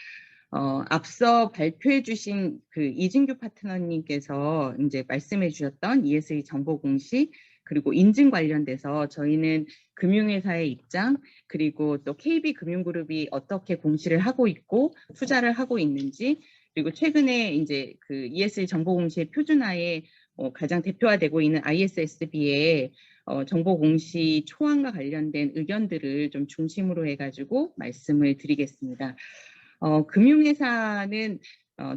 앞서 발표해 주신 그 이진규 파트너님께서 이제 말씀해 주셨던 ESG 정보 공시 그리고 인증 관련돼서 저희는 금융회사의 입장 그리고 또 KB금융그룹이 어떻게 공시를 하고 있고 투자를 하고 있는지 그리고 최근에 이제 그 ESG 정보 공시의 표준화에 가장 대표화되고 있는 ISSB의 정보 공시 초안과 관련된 의견들을 좀 중심으로 해가지고 말씀을 드리겠습니다. 금융회사는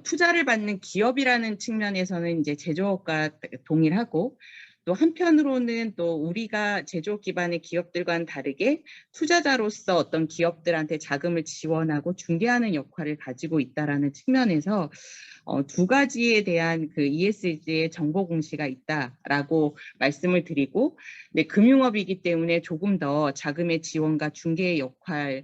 투자를 받는 기업이라는 측면에서는 이제 제조업과 동일하고 또 한편으로는 또 우리가 제조업 기반의 기업들과는 다르게 투자자로서 어떤 기업들한테 자금을 지원하고 중개하는 역할을 가지고 있다라는 측면에서 두 가지에 대한 그 ESG의 정보 공시가 있다라고 말씀을 드리고, 네, 금융업이기 때문에 조금 더 자금의 지원과 중개의 역할에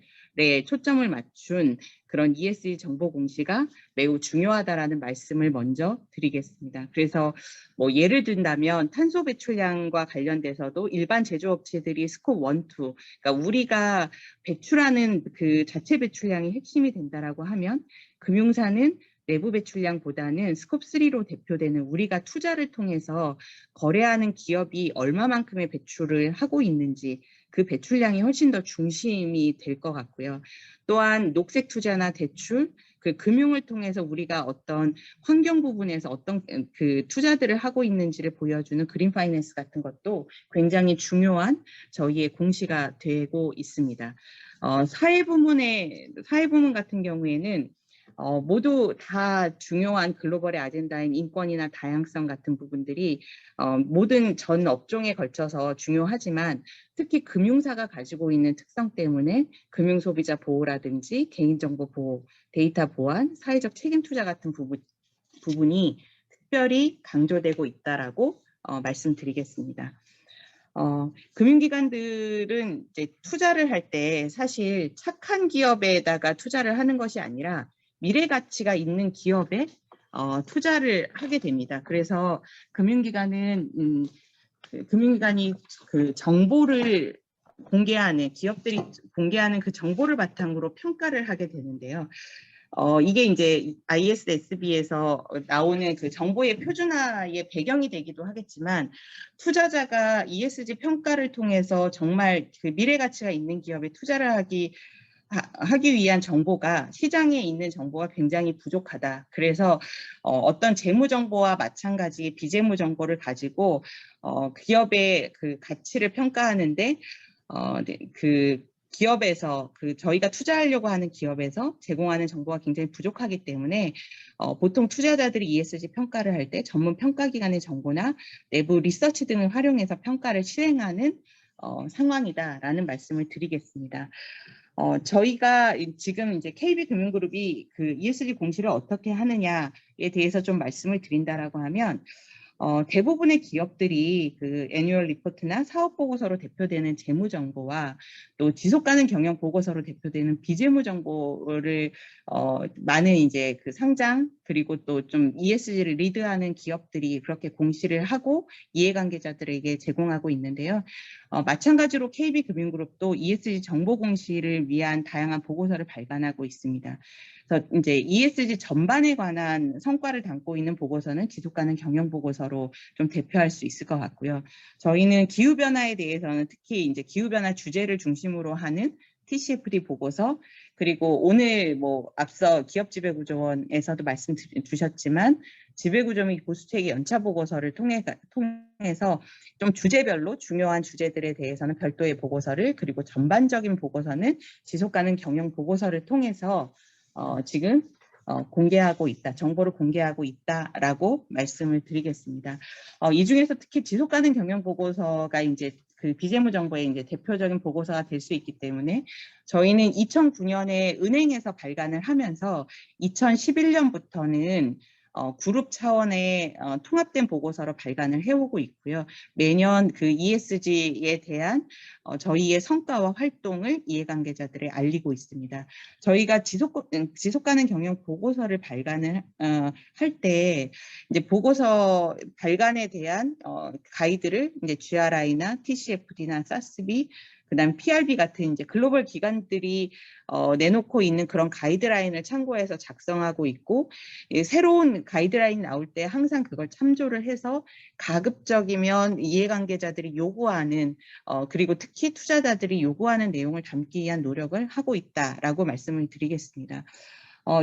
초점을 맞춘 그런 ESG 정보 공시가 매우 중요하다라는 말씀을 먼저 드리겠습니다. 그래서 뭐 예를 든다면 탄소 배출량과 관련돼서도 일반 제조업체들이 스콥 1, 2, 그러니까 우리가 배출하는 그 자체 배출량이 핵심이 된다라고 하면 금융사는 내부 배출량보다는 스콥 3로 대표되는 우리가 투자를 통해서 거래하는 기업이 얼마만큼의 배출을 하고 있는지 그 배출량이 훨씬 더 중심이 될 것 같고요. 또한 녹색 투자나 대출, 그 금융을 통해서 우리가 어떤 환경 부분에서 어떤 그 투자들을 하고 있는지를 보여주는 그린 파이낸스 같은 것도 굉장히 중요한 저희의 공시가 되고 있습니다. 사회부문 같은 경우에는 모두 다 중요한 글로벌의 아젠다인 인권이나 다양성 같은 부분들이 모든 전 업종에 걸쳐서 중요하지만 특히 금융사가 가지고 있는 특성 때문에 금융소비자 보호라든지 개인정보 보호, 데이터 보안, 사회적 책임 투자 같은 부분이 특별히 강조되고 있다라고 말씀드리겠습니다. 금융기관들은 이제 투자를 할 때 사실 착한 기업에다가 투자를 하는 것이 아니라 미래 가치가 있는 기업에 투자를 하게 됩니다. 그래서 금융기관이 그 정보를 공개하는 기업들이 공개하는 그 정보를 바탕으로 평가를 하게 되는데요. 이게 이제 ISSB에서 나오는 그 정보의 표준화의 배경이 되기도 하겠지만 투자자가 ESG 평가를 통해서 정말 그 미래 가치가 있는 기업에 투자를 하기 위한 정보가 시장에 있는 정보가 굉장히 부족하다. 그래서 어떤 재무 정보와 마찬가지 비재무 정보를 가지고 기업의 그 가치를 평가하는데 그 기업에서 저희가 투자하려고 하는 기업에서 제공하는 정보가 굉장히 부족하기 때문에 보통 투자자들이 ESG 평가를 할 때 전문 평가기관의 정보나 내부 리서치 등을 활용해서 평가를 실행하는 상황이다라는 말씀을 드리겠습니다. 저희가 지금 이제 KB금융그룹이 그 ESG 공시를 어떻게 하느냐에 대해서 좀 말씀을 드린다라고 하면 대부분의 기업들이 그 애뉴얼 리포트나 사업 보고서로 대표되는 재무 정보와 또 지속 가능 경영 보고서로 대표되는 비재무 정보를 많은 이제 그 상장 그리고 또 좀 ESG를 리드하는 기업들이 그렇게 공시를 하고 이해관계자들에게 제공하고 있는데요. 마찬가지로 KB금융그룹도 ESG 정보 공시를 위한 다양한 보고서를 발간하고 있습니다. 그래서 이제 ESG 전반에 관한 성과를 담고 있는 보고서는 지속가능 경영 보고서로 좀 대표할 수 있을 것 같고요. 저희는 기후변화에 대해서는 특히 이제 기후변화 주제를 중심으로 하는 TCFD 보고서, 그리고 오늘 뭐 앞서 기업지배구조원에서도 말씀 주셨지만 지배구조 및 보수체계 연차 보고서를 통해서 좀 주제별로 중요한 주제들에 대해서는 별도의 보고서를, 그리고 전반적인 보고서는 지속가능 경영 보고서를 통해서 지금 공개하고 있다, 정보를 공개하고 있다라고 말씀을 드리겠습니다. 이 중에서 특히 지속가능 경영 보고서가 이제 그 비재무 정보의 이제 대표적인 보고서가 될 수 있기 때문에 저희는 2009년에 은행에서 발간을 하면서 2011년부터는 그룹 차원의 통합된 보고서로 발간을 해오고 있고요. 매년 그 ESG에 대한 저희의 성과와 활동을 이해관계자들에 알리고 있습니다. 저희가 지속가능 경영 보고서를 발간을 할 때 이제 보고서 발간에 대한 가이드를 이제 GRI나 TCFD나 SASB, 그다음 PRB 같은 이제 글로벌 기관들이 내놓고 있는 그런 가이드라인을 참고해서 작성하고 있고, 새로운 가이드라인 나올 때 항상 그걸 참조를 해서 가급적이면 이해관계자들이 요구하는 그리고 특히 투자자들이 요구하는 내용을 담기 위한 노력을 하고 있다라고 말씀을 드리겠습니다.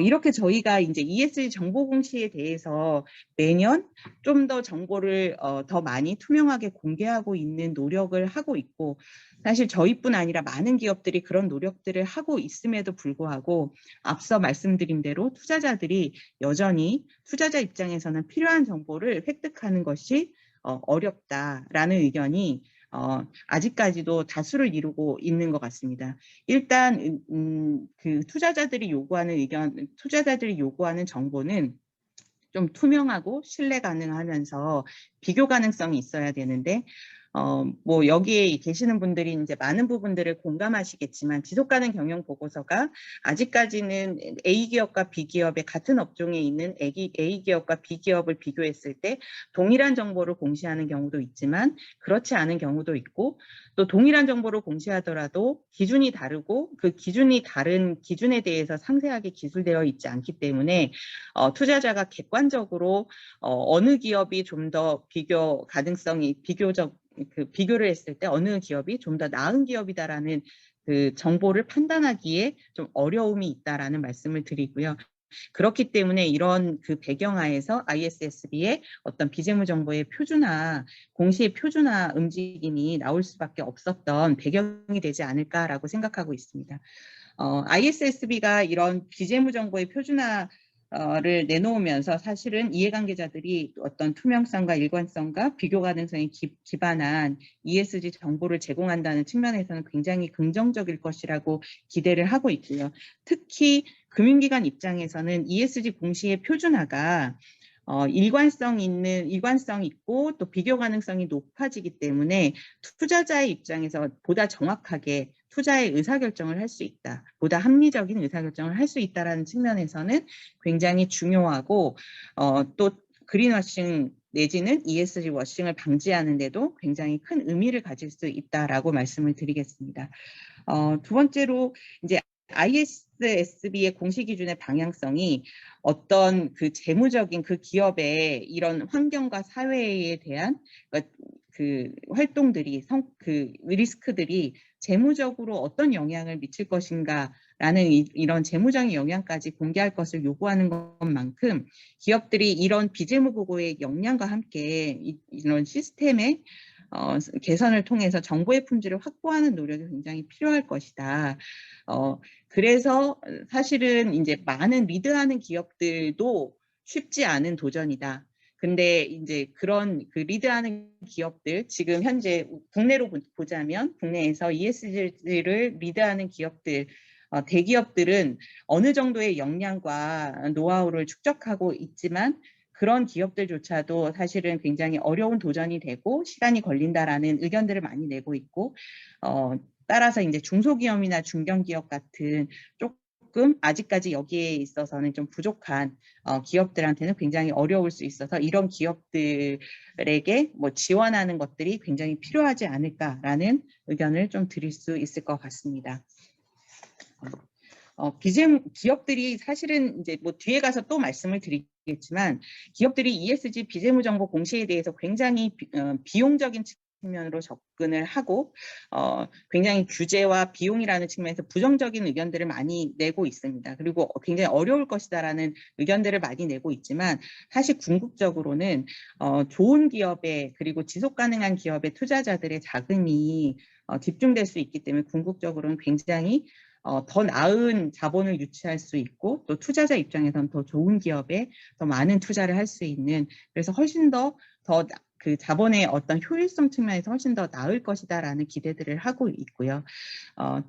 이렇게 저희가 이제 ESG 정보 공시에 대해서 매년 좀 더 정보를 더 많이 투명하게 공개하고 있는 노력을 하고 있고, 사실 저희뿐 아니라 많은 기업들이 그런 노력들을 하고 있음에도 불구하고 앞서 말씀드린 대로 투자자들이 여전히 투자자 입장에서는 필요한 정보를 획득하는 것이 어렵다라는 의견이 아직까지도 다수를 이루고 있는 것 같습니다. 일단 그 투자자들이 요구하는 정보는 좀 투명하고 신뢰 가능하면서 비교 가능성이 있어야 되는데, 뭐 여기에 계시는 분들이 이제 많은 부분들을 공감하시겠지만 지속가능 경영 보고서가 아직까지는 A 기업과 B 기업의 같은 업종에 있는 A 기업과 B 기업을 비교했을 때 동일한 정보를 공시하는 경우도 있지만 그렇지 않은 경우도 있고, 또 동일한 정보를 공시하더라도 기준이 다르고 그 기준이 다른 기준에 대해서 상세하게 기술되어 있지 않기 때문에 투자자가 객관적으로 어느 기업이 좀 더 비교 가능성이 비교를 했을 때 어느 기업이 좀 더 나은 기업이다라는 그 정보를 판단하기에 좀 어려움이 있다라는 말씀을 드리고요. 그렇기 때문에 이런 그 배경하에서 ISSB의 어떤 비재무 정보의 표준화, 공시의 표준화 움직임이 나올 수밖에 없었던 배경이 되지 않을까라고 생각하고 있습니다. ISSB가 이런 비재무 정보의 표준화 를 내놓으면서 사실은 이해관계자들이 어떤 투명성과 일관성과 비교 가능성에 기반한 ESG 정보를 제공한다는 측면에서는 굉장히 긍정적일 것이라고 기대를 하고 있고요. 특히 금융기관 입장에서는 ESG 공시의 표준화가 일관성 있고 또 비교 가능성이 높아지기 때문에 투자자의 입장에서 보다 정확하게 투자의 의사결정을 할 수 있다, 보다 합리적인 의사결정을 할 수 있다라는 측면에서는 굉장히 중요하고, 또 그린워싱 내지는 ESG 워싱을 방지하는 데도 굉장히 큰 의미를 가질 수 있다라고 말씀을 드리겠습니다. 두 번째로 이제 ISSB의 공시 기준의 방향성이 어떤 그 재무적인 그 기업의 이런 환경과 사회에 대한 그 활동들이 그 리스크들이 재무적으로 어떤 영향을 미칠 것인가라는 이런 재무적인 영향까지 공개할 것을 요구하는 것만큼 기업들이 이런 비재무 보고의 역량과 함께 이런 시스템의 개선을 통해서 정보의 품질을 확보하는 노력이 굉장히 필요할 것이다. 그래서 사실은 이제 많은 리드하는 기업들도 쉽지 않은 도전이다. 근데 이제 그런 그 리드하는 기업들, 지금 현재 국내로 보자면 국내에서 ESG를 리드하는 기업들, 대기업들은 어느 정도의 역량과 노하우를 축적하고 있지만 그런 기업들조차도 사실은 굉장히 어려운 도전이 되고 시간이 걸린다라는 의견들을 많이 내고 있고, 따라서 이제 중소기업이나 중견기업 같은 조금 아직까지 여기에 있어서는 좀 부족한 기업들한테는 굉장히 어려울 수 있어서 이런 기업들에게 뭐 지원하는 것들이 굉장히 필요하지 않을까라는 의견을 좀 드릴 수 있을 것 같습니다. 기업들이 사실은 이제 뭐 뒤에 가서 또 말씀을 드리겠지만 기업들이 ESG 비재무 정보 공시에 대해서 굉장히 비용적인 측면으로 접근을 하고 굉장히 규제와 비용이라는 측면에서 부정적인 의견들을 많이 내고 있습니다. 그리고 굉장히 어려울 것이다라는 의견들을 많이 내고 있지만 사실 궁극적으로는 좋은 기업에 그리고 지속 가능한 기업의 투자자들의 자금이 집중될 수 있기 때문에 궁극적으로는 굉장히 더 나은 자본을 유치할 수 있고 또 투자자 입장에서는 더 좋은 기업에 더 많은 투자를 할 수 있는 그래서 훨씬 더 그 자본의 어떤 효율성 측면에서 훨씬 더 나을 것이다라는 기대들을 하고 있고요.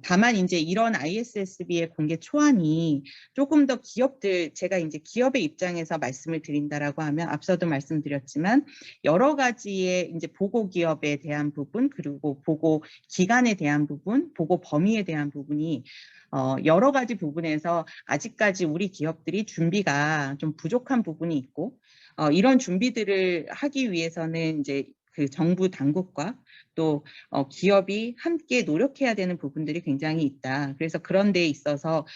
다만 이제 이런 ISSB의 공개 초안이 조금 더 기업들 제가 이제 기업의 입장에서 말씀을 드린다라고 하면 앞서도 말씀드렸지만 여러 가지의 이제 보고 기업에 대한 부분 그리고 보고 기간에 대한 부분, 보고 범위에 대한 부분이 여러 가지 부분에서 아직까지 우리 기업들이 준비가 좀 부족한 부분이 있고 이런 준비들을 하기 위해서는 이제 그 정부 당국과 또 기업이 함께 노력해야 되는 부분들이 굉장히 있다. 그래서 그런 데 있어서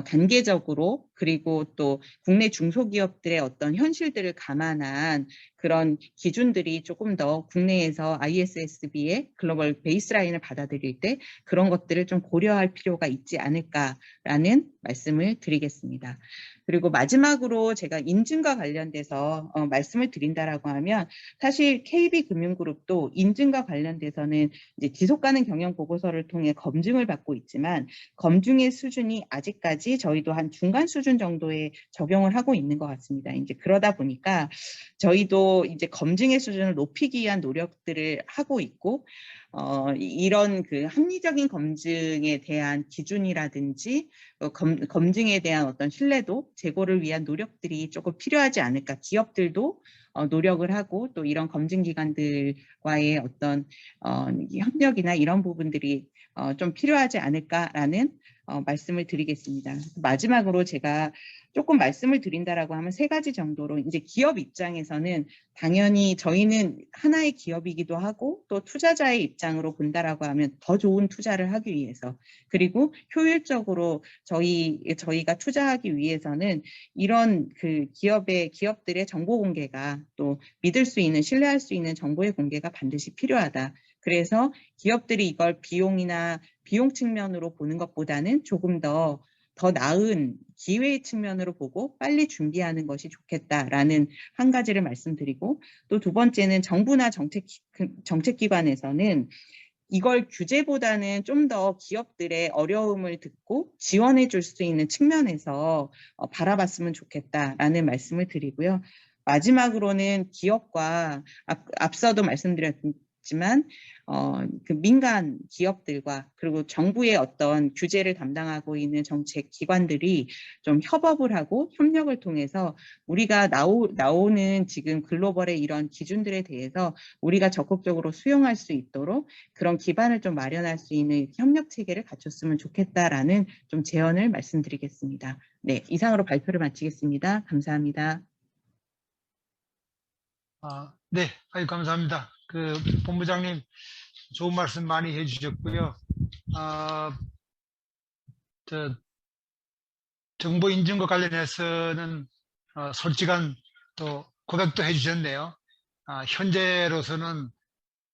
단계적으로 그리고 또 국내 중소기업들의 어떤 현실들을 감안한 그런 기준들이 조금 더 국내에서 ISSB의 글로벌 베이스라인을 받아들일 때 그런 것들을 좀 고려할 필요가 있지 않을까라는 말씀을 드리겠습니다. 그리고 마지막으로 제가 인증과 관련돼서 말씀을 드린다라고 하면 사실 KB금융그룹도 인증과 관련돼서는 이제 지속가능 경영 보고서를 통해 검증을 받고 있지만 검증의 수준이 아직까지 저희도 한 중간 수준 정도의 적용을 하고 있는 것 같습니다. 이제 그러다 보니까 저희도 이제 검증의 수준을 높이기 위한 노력들을 하고 있고 이런 그 합리적인 검증에 대한 기준이라든지 검증에 대한 어떤 신뢰도 제고를 위한 노력들이 조금 필요하지 않을까. 기업들도 노력을 하고 또 이런 검증기관들과의 어떤 협력이나 이런 부분들이 좀 필요하지 않을까라는 말씀을 드리겠습니다. 마지막으로 제가 조금 말씀을 드린다라고 하면 3가지 정도로 이제 기업 입장에서는 당연히 저희는 하나의 기업이기도 하고 또 투자자의 입장으로 본다라고 하면 더 좋은 투자를 하기 위해서 그리고 효율적으로 저희가 투자하기 위해서는 이런 그 기업들의 정보 공개가 또 믿을 수 있는 신뢰할 수 있는 정보의 공개가 반드시 필요하다. 그래서 기업들이 이걸 비용이나 비용 측면으로 보는 것보다는 조금 더 나은 기회의 측면으로 보고 빨리 준비하는 것이 좋겠다라는 한 가지를 말씀드리고 또 2번째는 정부나 정책기관에서는 이걸 규제보다는 좀 더 기업들의 어려움을 듣고 지원해 줄 수 있는 측면에서 바라봤으면 좋겠다라는 말씀을 드리고요. 마지막으로는 기업과 앞서도 말씀드렸지만 그 민간 기업들과 그리고 정부의 어떤 규제를 담당하고 있는 정책 기관들이 좀 협업을 하고 협력을 통해서 우리가 나오는 지금 글로벌의 이런 기준들에 대해서 우리가 적극적으로 수용할 수 있도록 그런 기반을 좀 마련할 수 있는 협력 체계를 갖췄으면 좋겠다라는 좀 제언을 말씀드리겠습니다. 네, 이상으로 발표를 마치겠습니다. 감사합니다. 네, 아유, 감사합니다. 그 본부장님 좋은 말씀 많이 해주셨고요. 정보 인증과 관련해서는 솔직한 또 고백도 해주셨네요. 현재로서는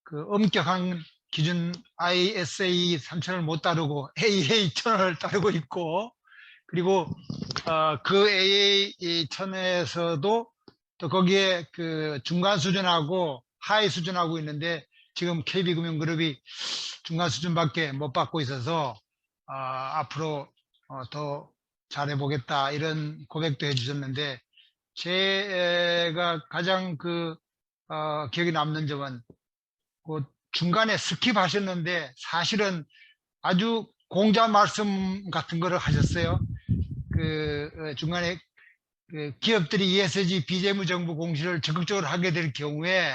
그 엄격한 기준 ISA 3000을 못 따르고 AA 1000을 따르고 있고, 그리고 그 AA 1000에서도 또 거기에 그 중간 수준하고 하위 수준하고 있는데 지금 KB금융그룹이 중간 수준밖에 못 받고 있어서 앞으로 더 잘해보겠다 이런 고백도 해주셨는데, 제가 가장 기억에 남는 점은 그 중간에 스킵하셨는데 사실은 아주 공자 말씀 같은 거를 하셨어요. 중간에 기업들이 ESG 비재무정보 공시를 적극적으로 하게 될 경우에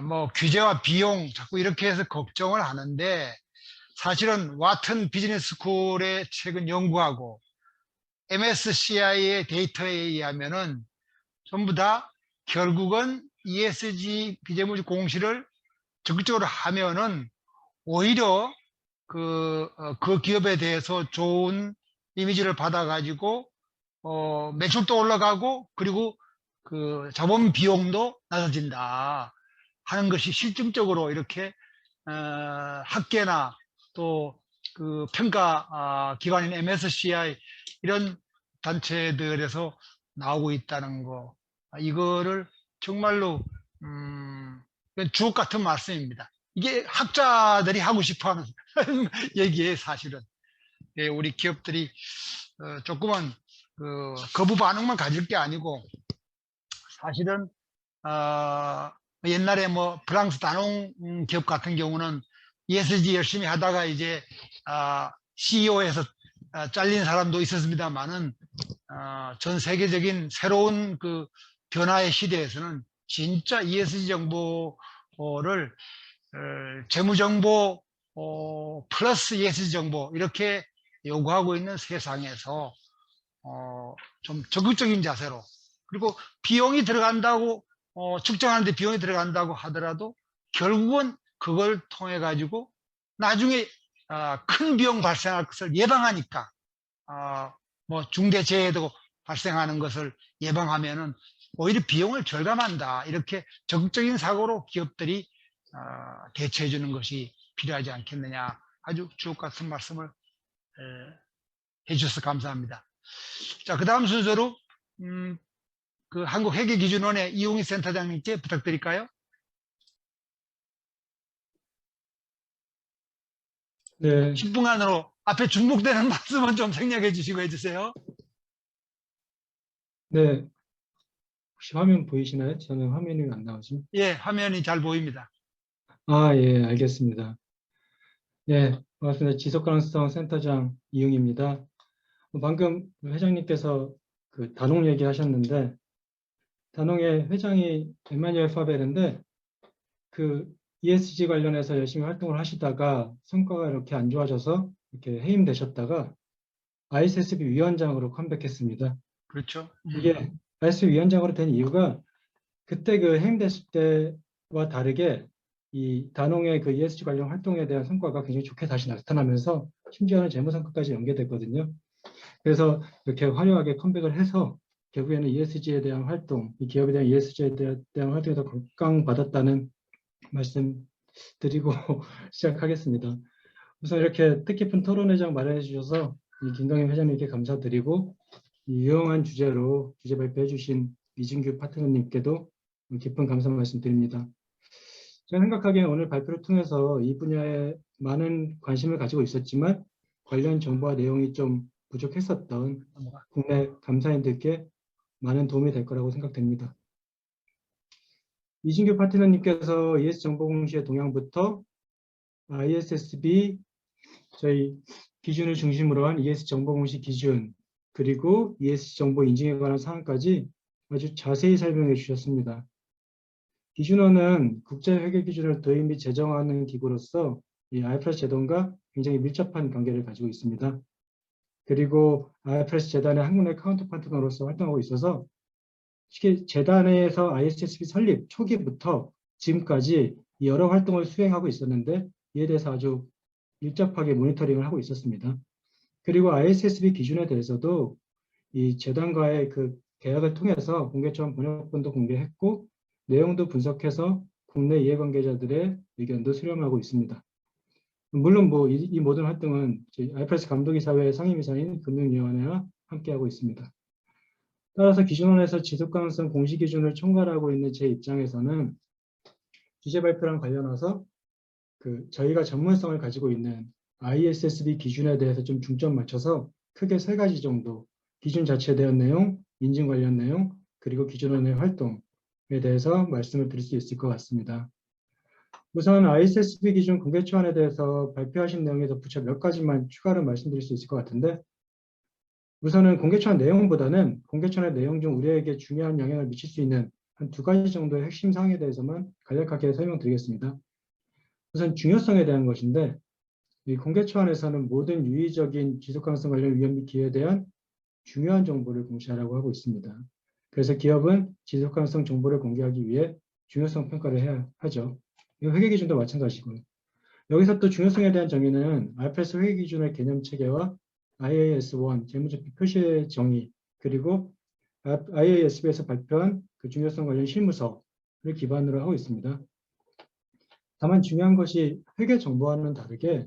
뭐 규제와 비용 자꾸 이렇게 해서 걱정을 하는데, 사실은 와튼 비즈니스 스쿨의 최근 연구하고 MSCI의 데이터에 의하면은 전부 다 결국은 ESG 비재무 공시를 적극적으로 하면은 오히려 그 기업에 대해서 좋은 이미지를 받아가지고 매출도 올라가고 그리고 그 자본 비용도 낮아진다. 하는 것이 실증적으로 이렇게 학계나 또 그 평가 기관인 MSCI 이런 단체들에서 나오고 있다는 거, 이거를 정말로 이건 주옥 같은 말씀입니다. 이게 학자들이 하고 싶어하는 얘기예요, 사실은. 예, 우리 기업들이 조금은 그 거부 반응만 가질 게 아니고, 사실은 옛날에 뭐 프랑스 다농 기업 같은 경우는 ESG 열심히 하다가 이제 CEO에서 잘린 사람도 있었습니다만은 전 세계적인 새로운 그 변화의 시대에서는 진짜 ESG 정보를 재무정보 플러스 ESG 정보 이렇게 요구하고 있는 세상에서 좀 적극적인 자세로, 그리고 비용이 들어간다고 측정하는데 비용이 들어간다고 하더라도 결국은 그걸 통해 가지고 나중에 큰 비용 발생할 것을 예방하니까, 뭐 중대재해도 발생하는 것을 예방하면은 오히려 비용을 절감한다, 이렇게 적극적인 사고로 기업들이 대처해 주는 것이 필요하지 않겠느냐, 아주 주옥 같은 말씀을 해주셔서 감사합니다. 자, 그 다음 순서로 그 한국회계기준원의 이용희 센터장님께 부탁드릴까요? 네, 10분 안으로 앞에 중복되는 말씀은 좀 생략해 주시고 해주세요. 네. 혹시 화면 보이시나요? 저는 화면이 안 나오지. 예, 화면이 잘 보입니다. 아, 예, 알겠습니다. 네, 반갑습니다. 지속가능성 센터장 이용입니다. 방금 회장님께서 그 다농 얘기하셨는데, 다농의 회장이 에마뉴엘 파벨인데, 그 ESG 관련해서 열심히 활동을 하시다가 성과가 이렇게 안 좋아져서 이렇게 해임되셨다가 ISSB 위원장으로 컴백했습니다. 그렇죠. 이게 ISSB 위원장으로 된 이유가 그때 그 해임됐을 때와 다르게 이 다농의 그 ESG 관련 활동에 대한 성과가 굉장히 좋게 다시 나타나면서 심지어는 재무 성과까지 연계됐거든요. 그래서 이렇게 화려하게 컴백을 해서 결국에는 ESG에 대한 활동, 이 기업에 대한 ESG에 대한 활동에 더 각광받았다는 말씀 드리고 시작하겠습니다. 우선 이렇게 뜻깊은 토론회장 마련해 주셔서 이 김강현 회장님께 감사드리고, 이 유용한 주제로 주제 발표해 주신 이진규 파트너님께도 깊은 감사 말씀드립니다. 제가 생각하기에는 오늘 발표를 통해서 이 분야에 많은 관심을 가지고 있었지만 관련 정보와 내용이 좀 부족했었던 국내 감사인들께 많은 도움이 될 거라고 생각됩니다. 이진규 파트너님께서 ESG 정보공시의 동향부터 ISSB 저희 기준을 중심으로 한 ESG 정보공시 기준, 그리고 ESG 정보 인증에 관한 사항까지 아주 자세히 설명해 주셨습니다. 기준원은 국제회계기준을 도입 및 제정하는 기구로서 이 IFRS 재단과 굉장히 밀접한 관계를 가지고 있습니다. 그리고 IFRS 재단의 한국 내 카운터파트너로서 활동하고 있어서 특히 재단에서 ISSB 설립 초기부터 지금까지 여러 활동을 수행하고 있었는데 이에 대해서 아주 밀접하게 모니터링을 하고 있었습니다. 그리고 ISSB 기준에 대해서도 이 재단과의 그 계약을 통해서 공개처분 번역본도 공개했고 내용도 분석해서 국내 이해관계자들의 의견도 수렴하고 있습니다. 물론 뭐 이 모든 활동은 IFRS 감독이사회 상임이사인 금융위원회와 함께하고 있습니다. 따라서 기준원에서 지속가능성 공시기준을 총괄하고 있는 제 입장에서는 주제 발표랑 관련해서 저희가 전문성을 가지고 있는 ISSB 기준에 대해서 좀 중점 맞춰서 크게 3가지 정도, 기준 자체에 대한 내용, 인증 관련 내용, 그리고 기준원의 활동에 대해서 말씀을 드릴 수 있을 것 같습니다. 우선 ISSB 기준 공개 초안에 대해서 발표하신 내용에 덧붙여 몇 가지만 추가로 말씀드릴 수 있을 것 같은데, 우선은 공개 초안 내용보다는 공개 초안의 내용 중 우리에게 중요한 영향을 미칠 수 있는 한 2가지 정도의 핵심 사항에 대해서만 간략하게 설명드리겠습니다. 우선 중요성에 대한 것인데, 이 공개 초안에서는 모든 유의적인 지속가능성 관련 위험 및 기회에 대한 중요한 정보를 공시하라고 하고 있습니다. 그래서 기업은 지속가능성 정보를 공개하기 위해 중요성 평가를 해야 하죠. 이 회계기준도 마찬가지고요. 여기서 또 중요성에 대한 정의는 IFRS 회계기준의 개념 체계와 IAS1 재무제표 표시의 정의, 그리고 IASB에서 발표한 그 중요성 관련 실무서를 기반으로 하고 있습니다. 다만 중요한 것이 회계 정보와는 다르게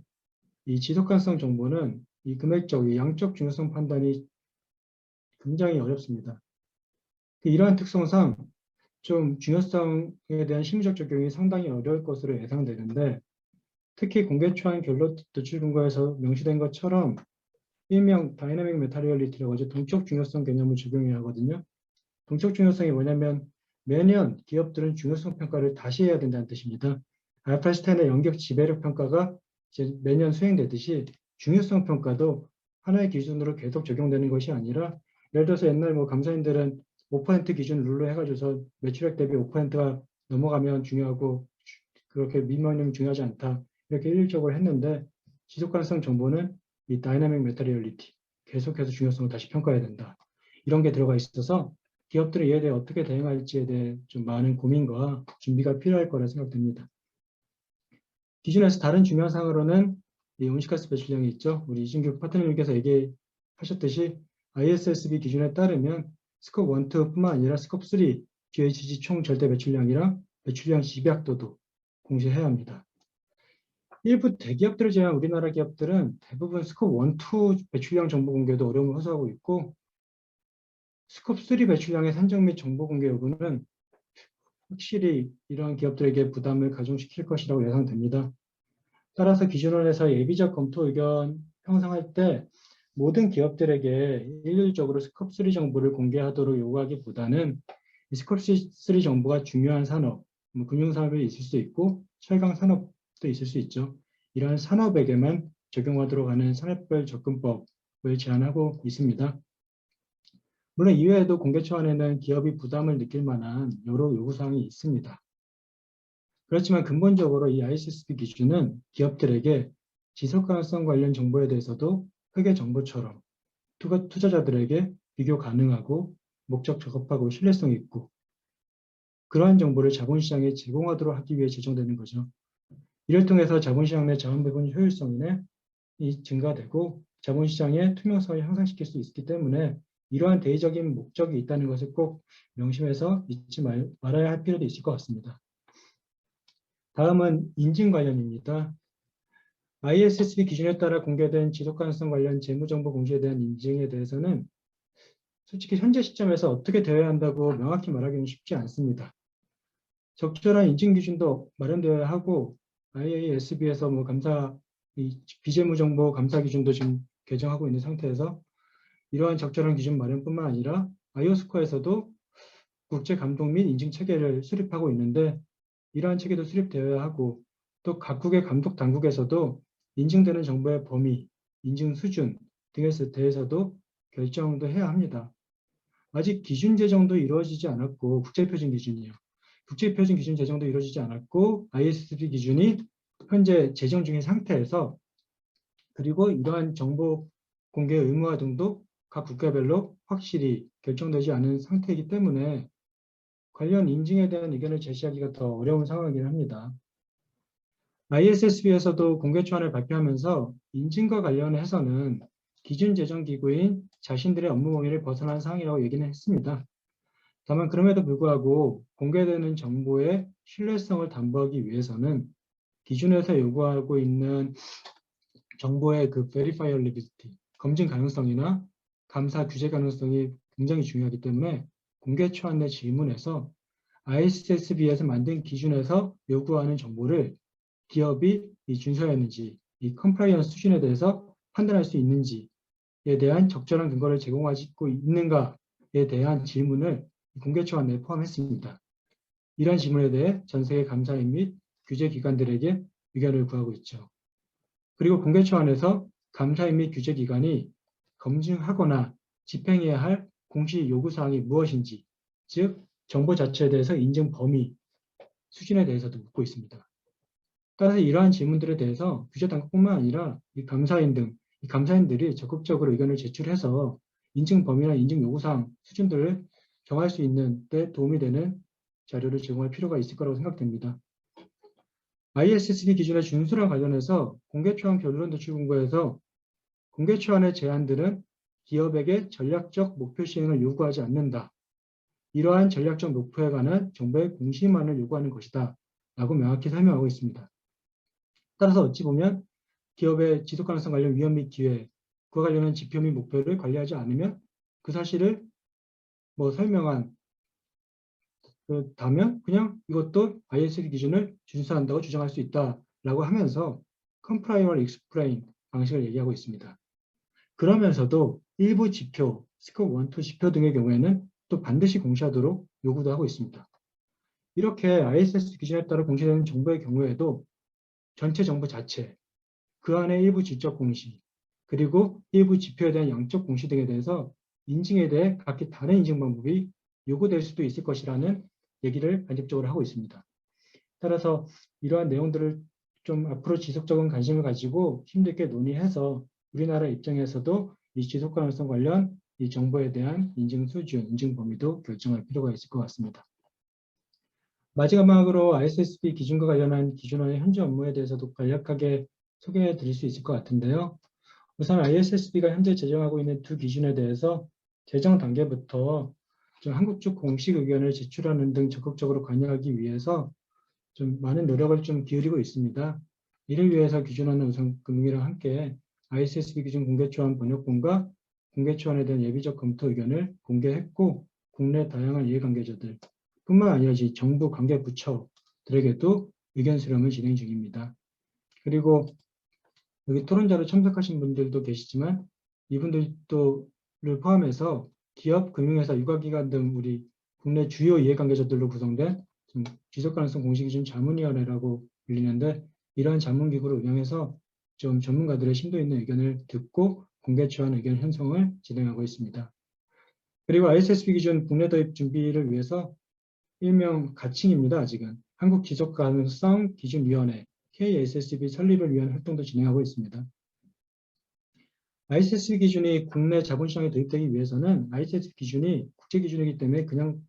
이 지속가능성 정보는 이 금액적, 이 양적 중요성 판단이 굉장히 어렵습니다. 이러한 특성상 좀 중요성에 대한 심리적 적용이 상당히 어려울 것으로 예상되는데, 특히 공개초안 결론 도출 근거에서 명시된 것처럼 일명 다이내믹 메타리얼리티라고 하죠. 동적 중요성 개념을 적용해야 하거든요. 동적 중요성이 뭐냐면 매년 기업들은 중요성 평가를 다시 해야 된다는 뜻입니다. 알파스타인의 연격 지배력 평가가 이제 매년 수행되듯이 중요성 평가도 하나의 기준으로 계속 적용되는 것이 아니라, 예를 들어서 옛날 뭐 감사인들은 5% 기준 룰로 해가지고서 매출액 대비 5%가 넘어가면 중요하고 그렇게 미만이면 중요하지 않다, 이렇게 일률적으로 했는데, 지속가능성 정보는 이 다이내믹 메타리얼리티, 계속해서 중요성을 다시 평가해야 된다, 이런 게 들어가 있어서 기업들이 이에 대해 어떻게 대응할지에 대해 좀 많은 고민과 준비가 필요할 거라 생각됩니다. 기준에서 다른 중요한 사항으로는 이 온실가스 배출량이 있죠. 우리 이진규 파트너님께서 얘기하셨듯이 ISSB 기준에 따르면 스콥 1, 2뿐만 아니라 스콥 3 GHG 총 절대 배출량이랑 배출량 집약도도 공시해야 합니다. 일부 대기업들을 제외한 우리나라 기업들은 대부분 스콥 1, 2 배출량 정보 공개도 어려움을 호소하고 있고, 스콥 3 배출량의 산정 및 정보 공개 요구는 확실히 이러한 기업들에게 부담을 가중시킬 것이라고 예상됩니다. 따라서 기준원에서 예비적 검토 의견 형성할 때 모든 기업들에게 일률적으로 스콥 3 정보를 공개하도록 요구하기보다는 이 스콥 3 정보가 중요한 산업, 뭐 금융산업이 있을 수 있고 철강 산업도 있을 수 있죠. 이러한 산업에게만 적용하도록 하는 산업별 접근법을 제안하고 있습니다. 물론 이외에도 공개초안에는 기업이 부담을 느낄 만한 여러 요구사항이 있습니다. 그렇지만 근본적으로 이 ISSB 기준은 기업들에게 지속가능성 관련 정보에 대해서도 회계 정보처럼 투자자들에게 비교 가능하고 목적 적합하고 신뢰성 있고 그러한 정보를 자본시장에 제공하도록 하기 위해 제정되는 거죠. 이를 통해서 자본시장 내 자원배분 효율성이 증가되고 자본시장의 투명성을 향상시킬 수 있기 때문에 이러한 대의적인 목적이 있다는 것을 꼭 명심해서 잊지 말아야 할 필요도 있을 것 같습니다. 다음은 인증 관련입니다. ISSB 기준에 따라 공개된 지속가능성 관련 재무정보 공시에 대한 인증에 대해서는 솔직히 현재 시점에서 어떻게 되어야 한다고 명확히 말하기는 쉽지 않습니다. 적절한 인증 기준도 마련되어야 하고 IASB에서 뭐 비재무정보 감사 기준도 지금 개정하고 있는 상태에서 이러한 적절한 기준 마련뿐만 아니라 아이오스코에서도 국제 감독 및 인증 체계를 수립하고 있는데 이러한 체계도 수립되어야 하고 또 각국의 감독 당국에서도 인증되는 정보의 범위, 인증 수준 등에 대해서도 결정도 해야 합니다. 아직 기준 제정도 이루어지지 않았고 국제표준 기준이요. 국제표준 기준 제정도 이루어지지 않았고 ISSB 기준이 현재 제정 중인 상태에서 그리고 이러한 정보 공개 의무화 등도 각 국가별로 확실히 결정되지 않은 상태이기 때문에 관련 인증에 대한 의견을 제시하기가 더 어려운 상황이긴 합니다. ISSB에서도 공개초안을 발표하면서 인증과 관련해서는 기준 제정 기구인 자신들의 업무 범위를 벗어난 사항이라고 얘기는 했습니다. 다만 그럼에도 불구하고 공개되는 정보의 신뢰성을 담보하기 위해서는 기준에서 요구하고 있는 정보의 그 verifiability, 검증 가능성이나 감사 규제 가능성이 굉장히 중요하기 때문에 공개초안 내 질문에서 ISSB에서 만든 기준에서 요구하는 정보를 기업이 준수했는지, 이 컴플라이언스 수준에 대해서 판단할 수 있는지에 대한 적절한 근거를 제공하고 있는가에 대한 질문을 공개초안 내에 포함했습니다. 이러한 질문에 대해 전 세계 감사인 및 규제기관들에게 의견을 구하고 있죠. 그리고 공개초안에서 감사인 및 규제기관이 검증하거나 집행해야 할 공시 요구사항이 무엇인지, 즉 정보 자체에 대해서 인증 범위, 수준에 대해서도 묻고 있습니다. 따라서 이러한 질문들에 대해서 규제당국뿐만 아니라 이 감사인 등 이 감사인들이 적극적으로 의견을 제출해서 인증 범위나 인증 요구사항, 수준들을 정할 수 있는 데 도움이 되는 자료를 제공할 필요가 있을 거라고 생각됩니다. ISSB 기준의 준수랑 관련해서 공개초안 결론 도출 공고에서 공개초안의 제안들은 기업에게 전략적 목표 시행을 요구하지 않는다. 이러한 전략적 목표에 관한 정보의 공시만을 요구하는 것이다 라고 명확히 설명하고 있습니다. 따라서 어찌 보면 기업의 지속 가능성 관련 위험 및 기회, 그와 관련한 지표 및 목표를 관리하지 않으면 그 사실을 뭐 설명한 다면 그냥 이것도 ISD 기준을 준수한다고 주장할 수 있다라고 하면서 comply or explain 방식을 얘기하고 있습니다. 그러면서도 일부 지표, 스코프 1, 2 지표 등의 경우에는 또 반드시 공시하도록 요구도 하고 있습니다. 이렇게 ISS 기준에 따라 공시되는 정보의 경우에도 전체 정보 자체, 그 안에 일부 질적 공시, 그리고 일부 지표에 대한 양적 공시 등에 대해서 인증에 대해 각기 다른 인증 방법이 요구될 수도 있을 것이라는 얘기를 간접적으로 하고 있습니다. 따라서 이러한 내용들을 좀 앞으로 지속적인 관심을 가지고 힘들게 논의해서 우리나라 입장에서도 이 지속 가능성 관련 이 정보에 대한 인증 수준, 인증 범위도 결정할 필요가 있을 것 같습니다. 마지막으로 ISSB 기준과 관련한 기준원의 현재 업무에 대해서도 간략하게 소개해 드릴 수 있을 것 같은데요. 우선 ISSB가 현재 제정하고 있는 두 기준에 대해서 제정 단계부터 좀 한국 측 공식 의견을 제출하는 등 적극적으로 관여하기 위해서 좀 많은 노력을 좀 기울이고 있습니다. 이를 위해서 기준원은 우선 금융위랑 함께 ISSB 기준 공개초안 번역본과 공개초안에 대한 예비적 검토 의견을 공개했고 국내 다양한 이해관계자들 뿐만 아니라 정부 관계 부처들에게도 의견 수렴을 진행 중입니다. 그리고 여기 토론자로 참석하신 분들도 계시지만 이분들도를 포함해서 기업, 금융회사, 유가기관 등 우리 국내 주요 이해관계자들로 구성된 지속가능성 공시기준 자문위원회라고 불리는데 이러한 자문기구를 운영해서 좀 전문가들의 심도 있는 의견을 듣고 공개초안 의견 형성을 진행하고 있습니다. 그리고 ISSB 기준 국내 도입 준비를 위해서 일명 가칭입니다. 아직은 한국 지속가능성 기준위원회 KSSB 설립을 위한 활동도 진행하고 있습니다. ISSB 기준이 국내 자본시장에 도입되기 위해서는 ISSB 기준이 국제기준이기 때문에 그냥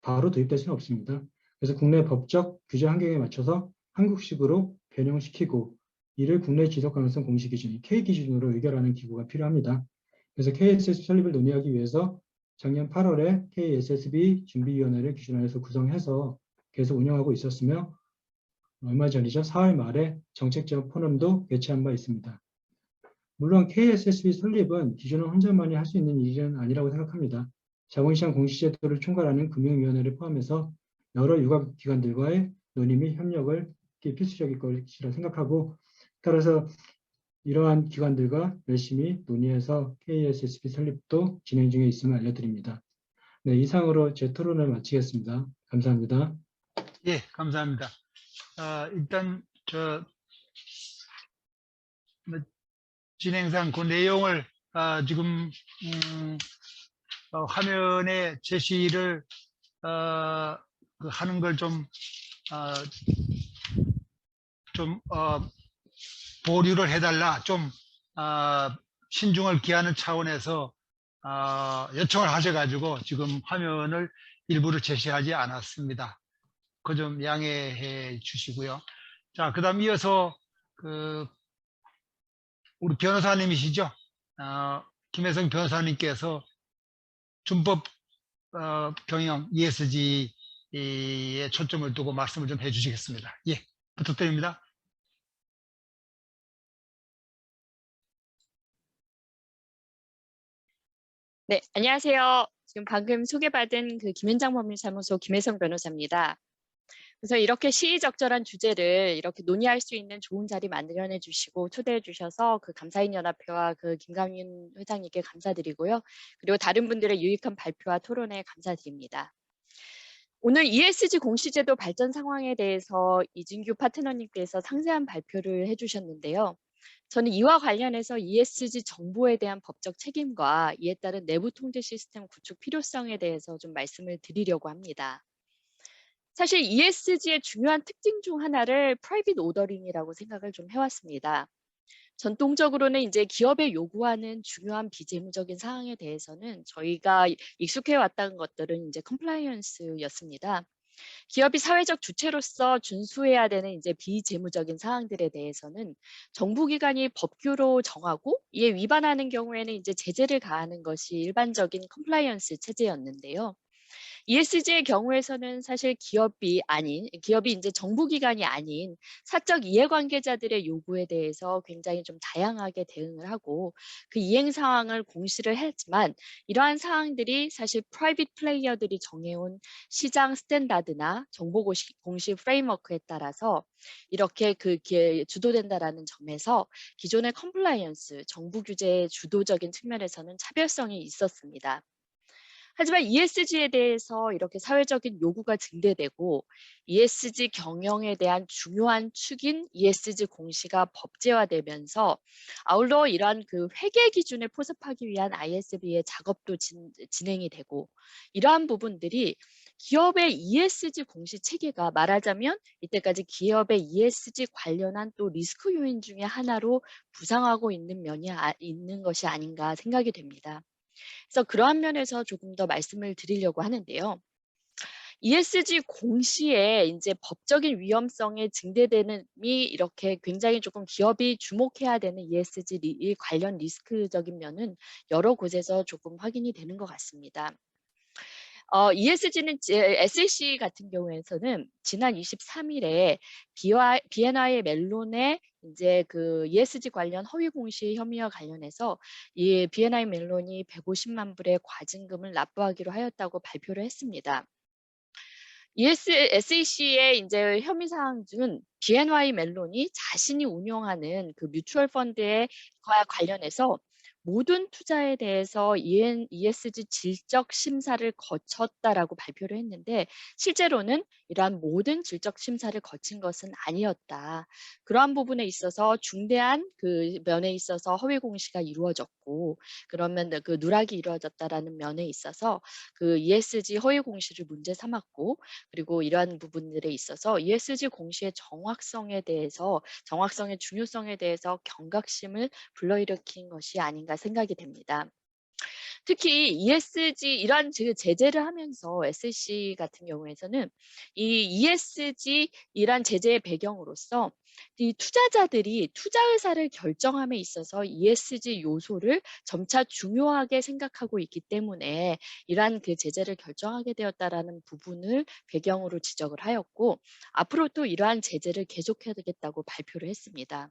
바로 도입될 수는 없습니다. 그래서 국내 법적 규제 환경에 맞춰서 한국식으로 변형시키고 이를 국내 지속가능성 공시기준 K기준으로 의결하는 기구가 필요합니다. 그래서 KSSB 설립을 논의하기 위해서 작년 8월에 KSSB 준비위원회를 기준안에서 구성해서 계속 운영하고 있었으며 얼마 전이죠. 4월 말에 정책적 포럼도 개최한 바 있습니다. 물론 KSSB 설립은 기준원 혼자만이 할 수 있는 일은 아니라고 생각합니다. 자본시장 공시제도를 총괄하는 금융위원회를 포함해서 여러 유관기관들과의 논의 및 협력을 필수적일 것이라 생각하고 따라서 이러한 기관들과 열심히 논의해서 KSSB 설립도 진행 중에 있음을 알려드립니다. 네, 이상으로 제 토론을 마치겠습니다. 감사합니다. 예, 감사합니다. 일단 진행상 그 내용을 지금 화면에 제시를 하는 걸 좀 보류를 해달라, 좀 신중을 기하는 차원에서 요청을 하셔가지고 지금 화면을 일부러 제시하지 않았습니다. 그 좀 양해해 주시고요. 자, 그다음 이어서 우리 변호사님이시죠? 김혜성 변호사님께서 준법 경영 ESG에 초점을 두고 말씀을 좀 해주시겠습니다. 예, 부탁드립니다. 네, 안녕하세요. 지금 방금 소개받은 김현장 법률사무소 김혜성 변호사입니다. 그래서 이렇게 시의적절한 주제를 이렇게 논의할 수 있는 좋은 자리 마련해 주시고 초대해 주셔서 감사인연합회와 김강윤 회장님께 감사드리고요. 그리고 다른 분들의 유익한 발표와 토론에 감사드립니다. 오늘 ESG 공시제도 발전 상황에 대해서 이진규 파트너님께서 상세한 발표를 해주셨는데요. 저는 이와 관련해서 ESG 정보에 대한 법적 책임과 이에 따른 내부 통제 시스템 구축 필요성에 대해서 좀 말씀을 드리려고 합니다. 사실 ESG의 중요한 특징 중 하나를 프라이빗 오더링이라고 생각을 좀 해왔습니다. 전통적으로는 이제 기업에 요구하는 중요한 비재무적인 사항에 대해서는 저희가 익숙해 왔던 것들은 이제 컴플라이언스였습니다. 기업이 사회적 주체로서 준수해야 되는 이제 비재무적인 사항들에 대해서는 정부기관이 법규로 정하고 이에 위반하는 경우에는 이제 제재를 가하는 것이 일반적인 컴플라이언스 체제였는데요. ESG의 경우에서는 사실 기업이 이제 정부기관이 아닌 사적 이해관계자들의 요구에 대해서 굉장히 좀 다양하게 대응을 하고 그 이행 사항을 공시를 했지만 이러한 사항들이 사실 프라이빗 플레이어들이 정해온 시장 스탠다드나 정보 공시 프레임워크에 따라서 이렇게 주도된다라는 점에서 기존의 컴플라이언스, 정부 규제의 주도적인 측면에서는 차별성이 있었습니다. 하지만 ESG에 대해서 이렇게 사회적인 요구가 증대되고 ESG 경영에 대한 중요한 축인 ESG 공시가 법제화되면서 아울러 이러한 그 회계 기준에 포섭하기 위한 ISB의 작업도 진행이 되고 이러한 부분들이 기업의 ESG 공시 체계가 말하자면 이때까지 기업의 ESG 관련한 또 리스크 요인 중에 하나로 부상하고 있는 면이 있는 것이 아닌가 생각이 됩니다. 그래서 그러한 면에서 조금 더 말씀을 드리려고 하는데요. ESG 공시에 이제 법적인 위험성에 증대됨이 이렇게 굉장히 조금 기업이 주목해야 되는 ESG 관련 리스크적인 면은 여러 곳에서 조금 확인이 되는 것 같습니다. ESG는 SEC 같은 경우에서는 지난 23일에 BNY 멜론의 이제 그 ESG 관련 허위 공시 혐의와 관련해서 이 BNY 멜론이 150만 불의 과징금을 납부하기로 하였다고 발표를 했습니다. SEC의 이제 혐의 사항 중 BNY 멜론이 자신이 운영하는 그 뮤추얼 펀드에 관련해서 모든 투자에 대해서 ESG 질적 심사를 거쳤다라고 발표를 했는데 실제로는 이러한 모든 질적 심사를 거친 것은 아니었다. 그러한 부분에 있어서 중대한 그 면에 있어서 허위 공시가 이루어졌고 그러면 그 누락이 이루어졌다라는 면에 있어서 그 ESG 허위 공시를 문제 삼았고 그리고 이러한 부분들에 있어서 ESG 공시의 정확성의 중요성에 대해서 경각심을 불러일으킨 것이 아닌가 생각이 됩니다. 특히 ESG 이러한 제재를 하면서 SEC 같은 경우에서는 이 ESG 이란 제재의 배경으로서 이 투자자들이 투자 의사를 결정함에 있어서 ESG 요소를 점차 중요하게 생각하고 있기 때문에 이러한 그 제재를 결정하게 되었다라는 부분을 배경으로 지적을 하였고 앞으로 또 이러한 제재를 계속해야겠다고 발표를 했습니다.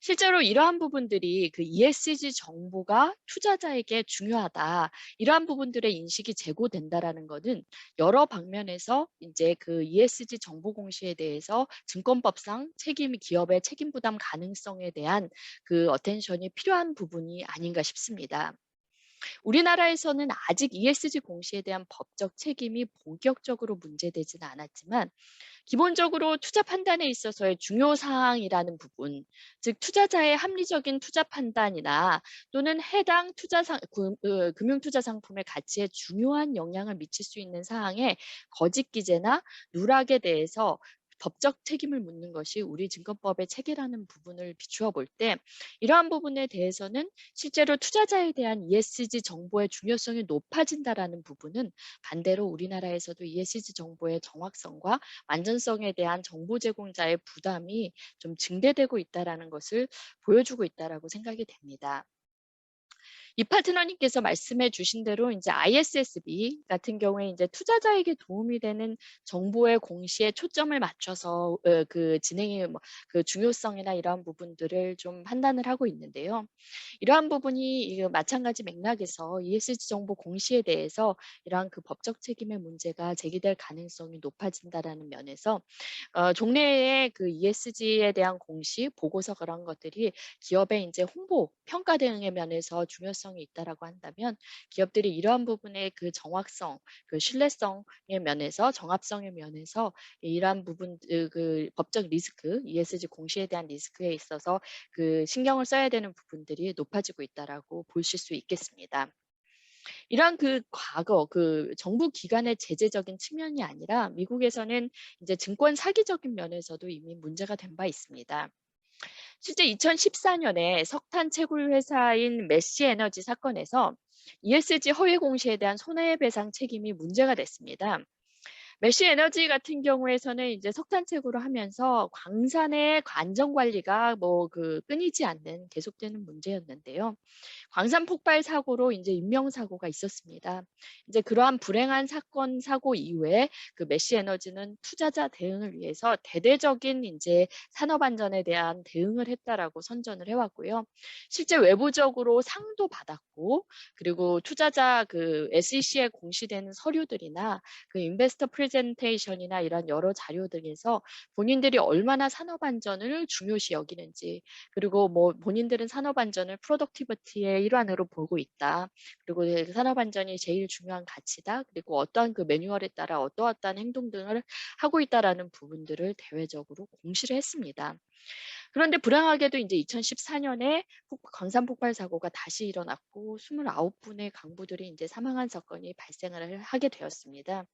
실제로 이러한 부분들이 그 ESG 정보가 투자자에게 중요하다. 이러한 부분들의 인식이 제고된다라는 것은 여러 방면에서 이제 그 ESG 정보 공시에 대해서 증권법상 기업의 책임 부담 가능성에 대한 그 어텐션이 필요한 부분이 아닌가 싶습니다. 우리나라에서는 아직 ESG 공시에 대한 법적 책임이 본격적으로 문제되지는 않았지만 기본적으로 투자 판단에 있어서의 중요 사항이라는 부분, 즉 투자자의 합리적인 투자 판단이나 또는 해당 금융투자 상품의 가치에 중요한 영향을 미칠 수 있는 사항에 거짓 기재나 누락에 대해서 법적 책임을 묻는 것이 우리 증권법의 체계라는 부분을 비추어 볼 때 이러한 부분에 대해서는 실제로 투자자에 대한 ESG 정보의 중요성이 높아진다라는 부분은 반대로 우리나라에서도 ESG 정보의 정확성과 완전성에 대한 정보 제공자의 부담이 좀 증대되고 있다라는 것을 보여주고 있다라고 생각이 됩니다. 이 파트너님께서 말씀해 주신 대로 이제 ISSB 같은 경우에 이제 투자자에게 도움이 되는 정보의 공시에 초점을 맞춰서 그 진행의 그 중요성이나 이러한 부분들을 좀 판단을 하고 있는데요. 이러한 부분이 마찬가지 맥락에서 ESG 정보 공시에 대해서 이러한 그 법적 책임의 문제가 제기될 가능성이 높아진다라는 면에서 종래의 그 ESG에 대한 공시, 보고서 그런 것들이 기업의 이제 홍보, 평가 대응의 면에서 중요성이 있다라고 한다면 기업들이 이러한 부분의 그 정확성, 그 신뢰성의 면에서 정합성의 면에서 이러한 부분 그 법적 리스크, ESG 공시에 대한 리스크에 있어서 그 신경을 써야 되는 부분들이 높아지고 있다라고 보실 수 있겠습니다. 이러한 그 과거 그 정부 기관의 제재적인 측면이 아니라 미국에서는 이제 증권 사기적인 면에서도 이미 문제가 된 바 있습니다. 실제 2014년에 석탄 채굴 회사인 메시 에너지 사건에서 ESG 허위 공시에 대한 손해배상 책임이 문제가 됐습니다. 메시 에너지 같은 경우에서는 이제 석탄채굴을 하면서 광산의 안전 관리가 끊이지 않는 계속되는 문제였는데요. 광산 폭발 사고로 이제 인명 사고가 있었습니다. 이제 그러한 불행한 사건 사고 이후에 그 메시 에너지는 투자자 대응을 위해서 대대적인 이제 산업 안전에 대한 대응을 했다라고 선전을 해왔고요. 실제 외부적으로 상도 받았고, 그리고 투자자 그 SEC에 공시되는 서류들이나 그 인베스터 프레젠테이션이나 이런 여러 자료들에서 본인들이 얼마나 산업 안전을 중요시 여기는지, 그리고 뭐 본인들은 산업 안전을 프로덕티비티의 일환으로 보고 있다. 그리고 산업 안전이 제일 중요한 가치다. 그리고 어떠한 그 매뉴얼에 따라 어떠한 행동 등을 하고 있다라는 부분들을 대외적으로 공시를 했습니다. 그런데 불행하게도 이제 2014년에 광산 폭발 사고가 다시 일어났고 29분의 강부들이 이제 사망한 사건이 발생을 하게 되었습니다.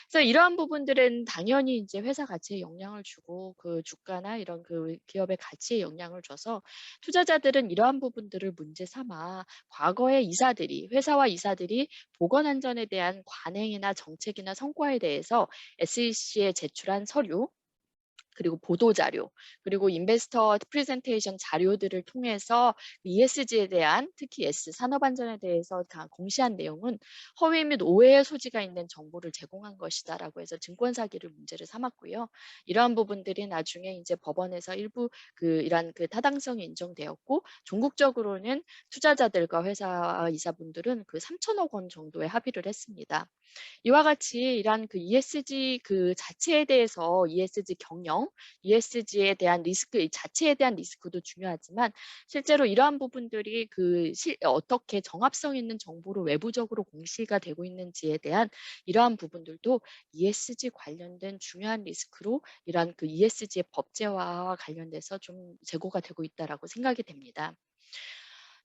그래서 이러한 부분들은 당연히 이제 회사 가치에 영향을 주고 그 주가나 이런 그 기업의 가치에 영향을 줘서 투자자들은 이러한 부분들을 문제 삼아 과거의 이사들이 회사와 이사들이 보건 안전에 대한 관행이나 정책이나 성과에 대해서 SEC에 제출한 서류 그리고 보도자료, 그리고 인베스터 프레젠테이션 자료들을 통해서 ESG에 대한 특히 S 산업안전에 대해서 다 공시한 내용은 허위 및 오해의 소지가 있는 정보를 제공한 것이다라고 해서 증권 사기를 문제를 삼았고요. 이러한 부분들이 나중에 이제 법원에서 일부 이러한 그 타당성이 인정되었고 종국적으로는 투자자들과 회사 이사분들은 그 3천억 원 정도의 합의를 했습니다. 이와 같이 이러한 그 ESG 그 자체에 대해서 ESG 경영, ESG에 대한 리스크 이 자체에 대한 리스크도 중요하지만 실제로 이러한 부분들이 어떻게 정합성 있는 정보로 외부적으로 공시가 되고 있는지에 대한 이러한 부분들도 ESG 관련된 중요한 리스크로 이러한 그 ESG의 법제화와 관련돼서 좀 재고가 되고 있다라고 생각이 됩니다.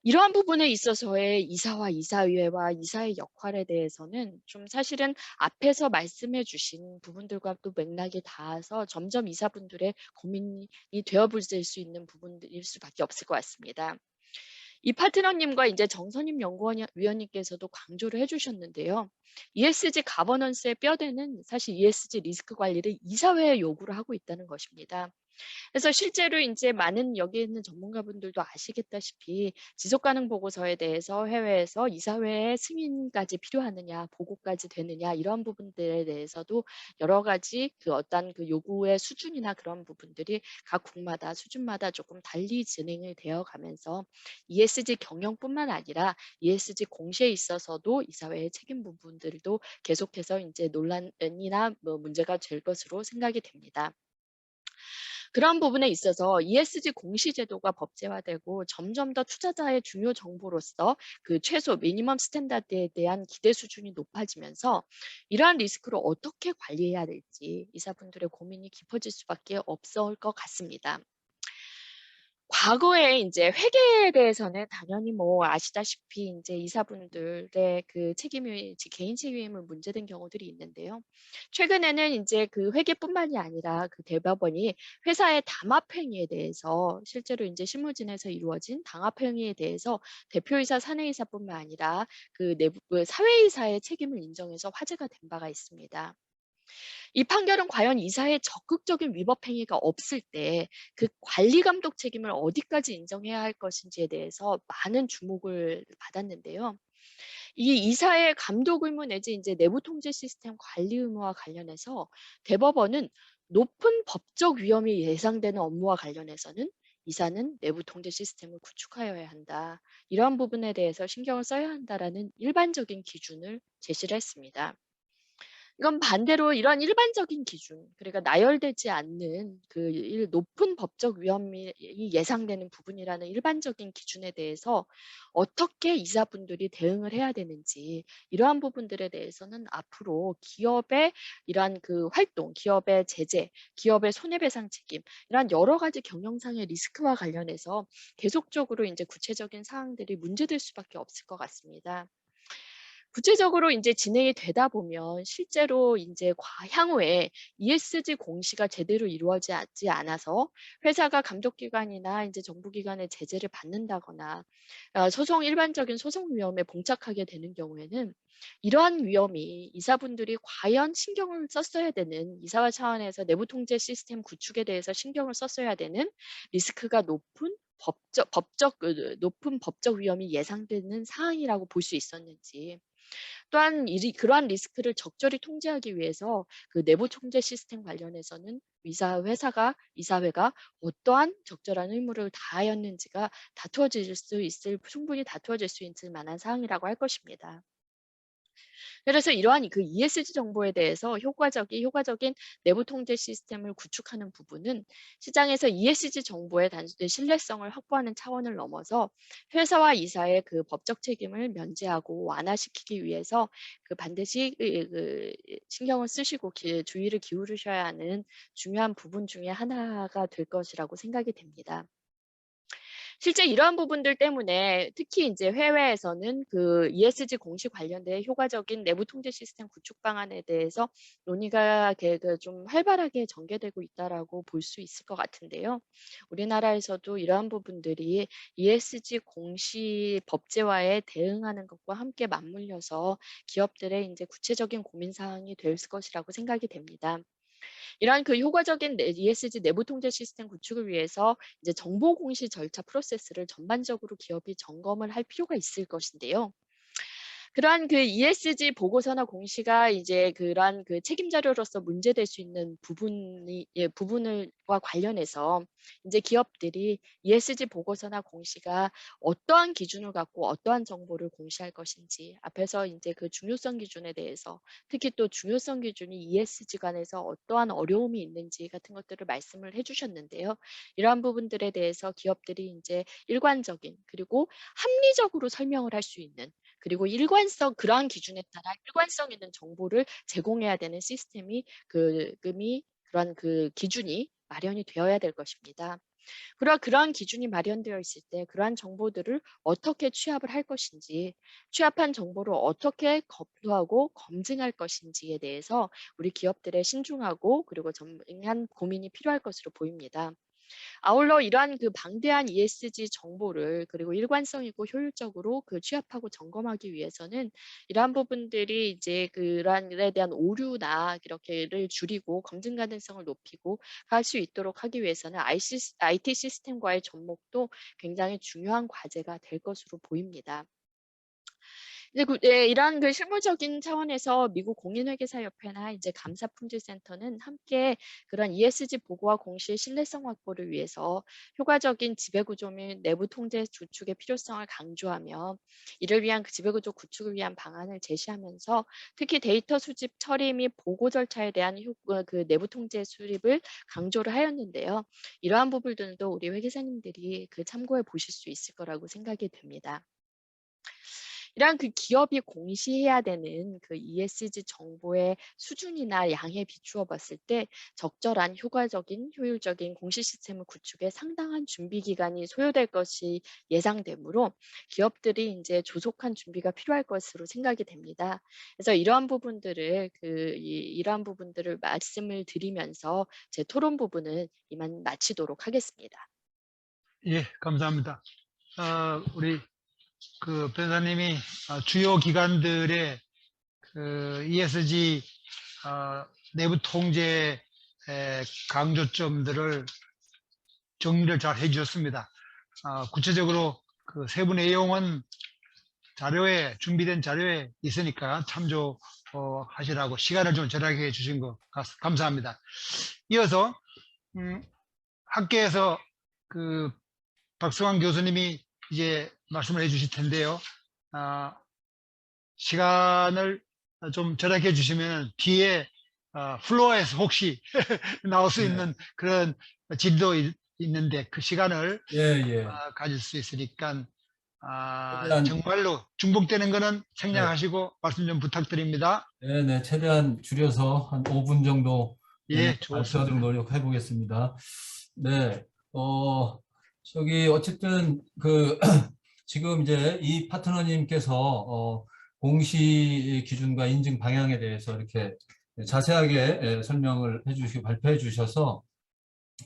이러한 부분에 있어서의 이사와 이사회와 이사의 역할에 대해서는 좀 사실은 앞에서 말씀해 주신 부분들과 또 맥락이 닿아서 점점 이사분들의 고민이 되어볼 수 있는 부분일 수밖에 없을 것 같습니다. 이 파트너님과 이제 정선임 연구위원님께서도 강조를 해주셨는데요. ESG 가버넌스의 뼈대는 사실 ESG 리스크 관리를 이사회에 요구를 하고 있다는 것입니다. 그래서 실제로 이제 많은 여기 있는 전문가분들도 아시겠다시피 지속가능 보고서에 대해서 해외에서 이사회의 승인까지 필요하느냐, 보고까지 되느냐 이런 부분들에 대해서도 여러 가지 그 어떤 그 요구의 수준이나 그런 부분들이 각 국마다 수준마다 조금 달리 진행이 되어 가면서 ESG 경영뿐만 아니라 ESG 공시에 있어서도 이사회의 책임 부분들도 계속해서 이제 논란이나 문제가 될 것으로 생각이 됩니다. 그런 부분에 있어서 ESG 공시 제도가 법제화되고 점점 더 투자자의 중요 정보로서 그 최소 미니멈 스탠다드에 대한 기대 수준이 높아지면서 이러한 리스크를 어떻게 관리해야 될지 이사분들의 고민이 깊어질 수밖에 없을 것 같습니다. 과거에 이제 회계에 대해서는 당연히 뭐 아시다시피 이제 이사분들의 그 책임이 개인 책임을 문제된 경우들이 있는데요. 최근에는 이제 그 회계뿐만이 아니라 그 대법원이 회사의 담합 행위에 대해서 실제로 이제 실무진에서 이루어진 담합 행위에 대해서 대표이사, 사내이사뿐만 아니라 그 내부 사회이사의 책임을 인정해서 화제가 된 바가 있습니다. 이 판결은 과연 이사의 적극적인 위법 행위가 없을 때 그 관리 감독 책임을 어디까지 인정해야 할 것인지에 대해서 많은 주목을 받았는데요. 이 이사의 감독 의무 내지 이제 내부 통제 시스템 관리 의무와 관련해서 대법원은 높은 법적 위험이 예상되는 업무와 관련해서는 이사는 내부 통제 시스템을 구축하여야 한다. 이러한 부분에 대해서 신경을 써야 한다라는 일반적인 기준을 제시를 했습니다. 이건 반대로 이러한 일반적인 기준, 그러니까 나열되지 않는 그 높은 법적 위험이 예상되는 부분이라는 일반적인 기준에 대해서 어떻게 이사분들이 대응을 해야 되는지 이러한 부분들에 대해서는 앞으로 기업의 이러한 그 활동, 기업의 제재, 기업의 손해배상 책임 이러한 여러 가지 경영상의 리스크와 관련해서 계속적으로 이제 구체적인 사항들이 문제될 수밖에 없을 것 같습니다. 구체적으로 이제 진행이 되다 보면 실제로 이제 향후에 ESG 공시가 제대로 이루어지지 않아서 회사가 감독기관이나 이제 정부기관의 제재를 받는다거나 일반적인 소송 위험에 봉착하게 되는 경우에는 이러한 위험이 이사분들이 과연 신경을 썼어야 되는 이사와 차원에서 내부 통제 시스템 구축에 대해서 신경을 썼어야 되는 리스크가 높은 높은 법적 위험이 예상되는 사항이라고 볼 수 있었는지, 또한 그러한 리스크를 적절히 통제하기 위해서 그 내부 통제 시스템 관련해서는 이사회가 어떠한 적절한 의무를 다하였는지가 충분히 다투어질 수 있을 만한 사항이라고 할 것입니다. 그래서 이러한 그 ESG 정보에 대해서 효과적인 내부 통제 시스템을 구축하는 부분은 시장에서 ESG 정보의 단순히 신뢰성을 확보하는 차원을 넘어서 회사와 이사의 그 법적 책임을 면제하고 완화시키기 위해서 그 반드시 신경을 쓰시고 주의를 기울이셔야 하는 중요한 부분 중에 하나가 될 것이라고 생각이 됩니다. 실제 이러한 부분들 때문에 특히 이제 해외에서는 그 ESG 공시 관련된 효과적인 내부 통제 시스템 구축 방안에 대해서 논의가 좀 활발하게 전개되고 있다라고 볼 수 있을 것 같은데요. 우리나라에서도 이러한 부분들이 ESG 공시 법제화에 대응하는 것과 함께 맞물려서 기업들의 이제 구체적인 고민 사항이 될 것이라고 생각이 됩니다. 이러한 그 효과적인 ESG 내부 통제 시스템 구축을 위해서 이제 정보 공시 절차 프로세스를 전반적으로 기업이 점검을 할 필요가 있을 것인데요. 그러한 그 ESG 보고서나 공시가 이제 그러한 그 책임 자료로서 문제될 수 있는 부분과 관련해서 이제 기업들이 ESG 보고서나 공시가 어떠한 기준을 갖고 어떠한 정보를 공시할 것인지, 앞에서 이제 그 중요성 기준에 대해서, 특히 또 중요성 기준이 ESG 관해서 어떠한 어려움이 있는지 같은 것들을 말씀을 해주셨는데요. 이러한 부분들에 대해서 기업들이 이제 일관적인 그리고 합리적으로 설명을 할 수 있는, 그리고 그러한 기준에 따라 일관성 있는 정보를 제공해야 되는 시스템이 그러한 그 기준이 마련이 되어야 될 것입니다. 그러한 기준이 마련되어 있을 때 그러한 정보들을 어떻게 취합을 할 것인지, 취합한 정보를 어떻게 검토하고 검증할 것인지에 대해서 우리 기업들의 신중하고 그리고 정밀한 고민이 필요할 것으로 보입니다. 아울러 이러한 그 방대한 ESG 정보를 그리고 일관성 있고 효율적으로 그 취합하고 점검하기 위해서는 이러한 부분들이 이제 그러한에 대한 오류나 이렇게를 줄이고 검증 가능성을 높이고 할 수 있도록 하기 위해서는 IT 시스템과의 접목도 굉장히 중요한 과제가 될 것으로 보입니다. 이러한 그 실무적인 차원에서 미국 공인회계사협회나 이제 감사품질센터는 함께 그런 ESG 보고와 공시의 신뢰성 확보를 위해서 효과적인 지배구조 및 내부 통제 구축의 필요성을 강조하며, 이를 위한 그 지배구조 구축을 위한 방안을 제시하면서 특히 데이터 수집, 처리 및 보고 절차에 대한 그 내부 통제 수립을 강조를 하였는데요. 이러한 부분들도 우리 회계사님들이 그 참고해 보실 수 있을 거라고 생각이 됩니다. 이러한 그 기업이 공시해야 되는 그 ESG 정보의 수준이나 양에 비추어 봤을 때 적절한 효과적인 효율적인 공시 시스템을 구축에 상당한 준비 기간이 소요될 것이 예상되므로 기업들이 이제 조속한 준비가 필요할 것으로 생각이 됩니다. 그래서 이러한 부분들을 말씀을 드리면서 제 토론 부분은 이만 마치도록 하겠습니다. 예, 감사합니다. 우리 그 변호사님이 주요 기관들의 그 ESG 내부 통제 강조점들을 정리를 잘 해주셨습니다. 구체적으로 그 세부 내용은 준비된 자료에 있으니까 참조하시라고 시간을 좀 절약해 주신 거 감사합니다. 이어서 학계에서 그 박승환 교수님이 이제 말씀을 해주실 텐데요. 시간을 좀 절약해 주시면 뒤에 플로어에서 혹시 나올 수 있는 그런 질도 있는데 그 시간을 가질 수 있으니까 정말로 중복되는 거는 생략하시고 말씀 좀 부탁드립니다. 네, 최대한 줄여서 한 5분 정도 예, 발표하도록 좋습니다. 노력해 보겠습니다. 네, 어쨌든 지금 이제 이 파트너님께서 공시 기준과 인증 방향에 대해서 이렇게 자세하게 설명을 해주시고 발표해 주셔서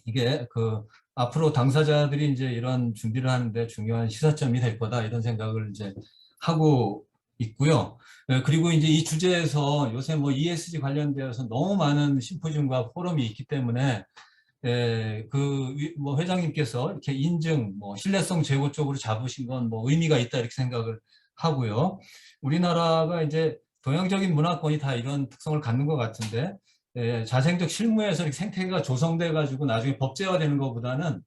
이게 그 앞으로 당사자들이 이제 이런 준비를 하는데 중요한 시사점이 될 거다 이런 생각을 이제 하고 있고요. 그리고 이제 이 주제에서 요새 뭐 ESG 관련되어서 너무 많은 심포지움과 포럼이 있기 때문에 그 뭐 회장님께서 이렇게 인증, 뭐 신뢰성 제고 쪽으로 잡으신 건 뭐 의미가 있다 이렇게 생각을 하고요. 우리나라가 이제 동양적인 문화권이 다 이런 특성을 갖는 것 같은데 자생적 실무에서 이렇게 생태계가 조성돼 가지고 나중에 법제화되는 것보다는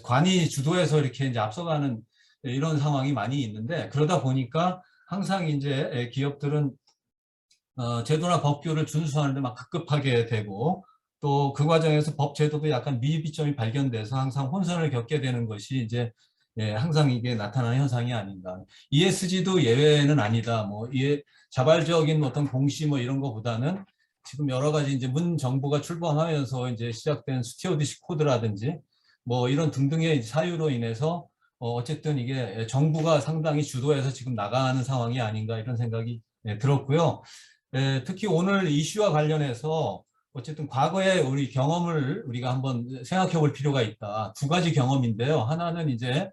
관이 주도해서 이렇게 이제 앞서가는 이런 상황이 많이 있는데 그러다 보니까 항상 이제 기업들은 제도나 법규를 준수하는데 막 급급하게 되고 또 그 과정에서 법 제도도 약간 미비점이 발견돼서 항상 혼선을 겪게 되는 것이 이제 항상 이게 나타나는 현상이 아닌가. ESG도 예외는 아니다. 뭐 자발적인 어떤 공시 뭐 이런 거보다는 지금 여러 가지 이제 문 정부가 출범하면서 이제 시작된 스튜어드십 코드라든지 뭐 이런 등등의 사유로 인해서 어쨌든 이게 정부가 상당히 주도해서 지금 나가는 상황이 아닌가 이런 생각이 들었고요. 특히 오늘 이슈와 관련해서 어쨌든 과거의 우리 경험을 우리가 한번 생각해 볼 필요가 있다. 두 가지 경험인데요. 하나는 이제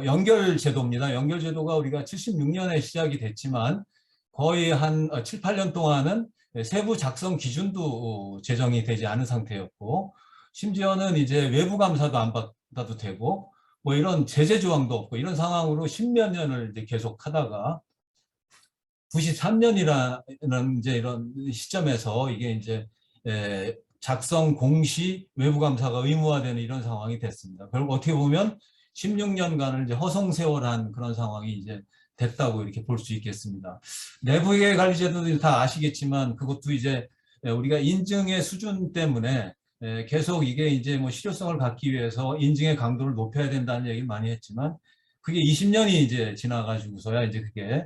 연결 제도입니다. 연결 제도가 우리가 76년에 시작이 됐지만 거의 한 7, 8년 동안은 세부 작성 기준도 제정이 되지 않은 상태였고 심지어는 이제 외부 감사도 안 받아도 되고 뭐 이런 제재 조항도 없고 이런 상황으로 십몇 년을 이제 계속 하다가 93년이라는 이제 이런 시점에서 이게 이제 작성 공시 외부 감사가 의무화되는 이런 상황이 됐습니다. 결국 어떻게 보면 16년간을 이제 허송세월한 그런 상황이 이제 됐다고 이렇게 볼 수 있겠습니다. 내부의 관리제도들 다 아시겠지만 그것도 이제 우리가 인증의 수준 때문에 계속 이게 이제 뭐 실효성을 갖기 위해서 인증의 강도를 높여야 된다는 얘기를 많이 했지만 그게 20년이 이제 지나가지고서야 이제 그게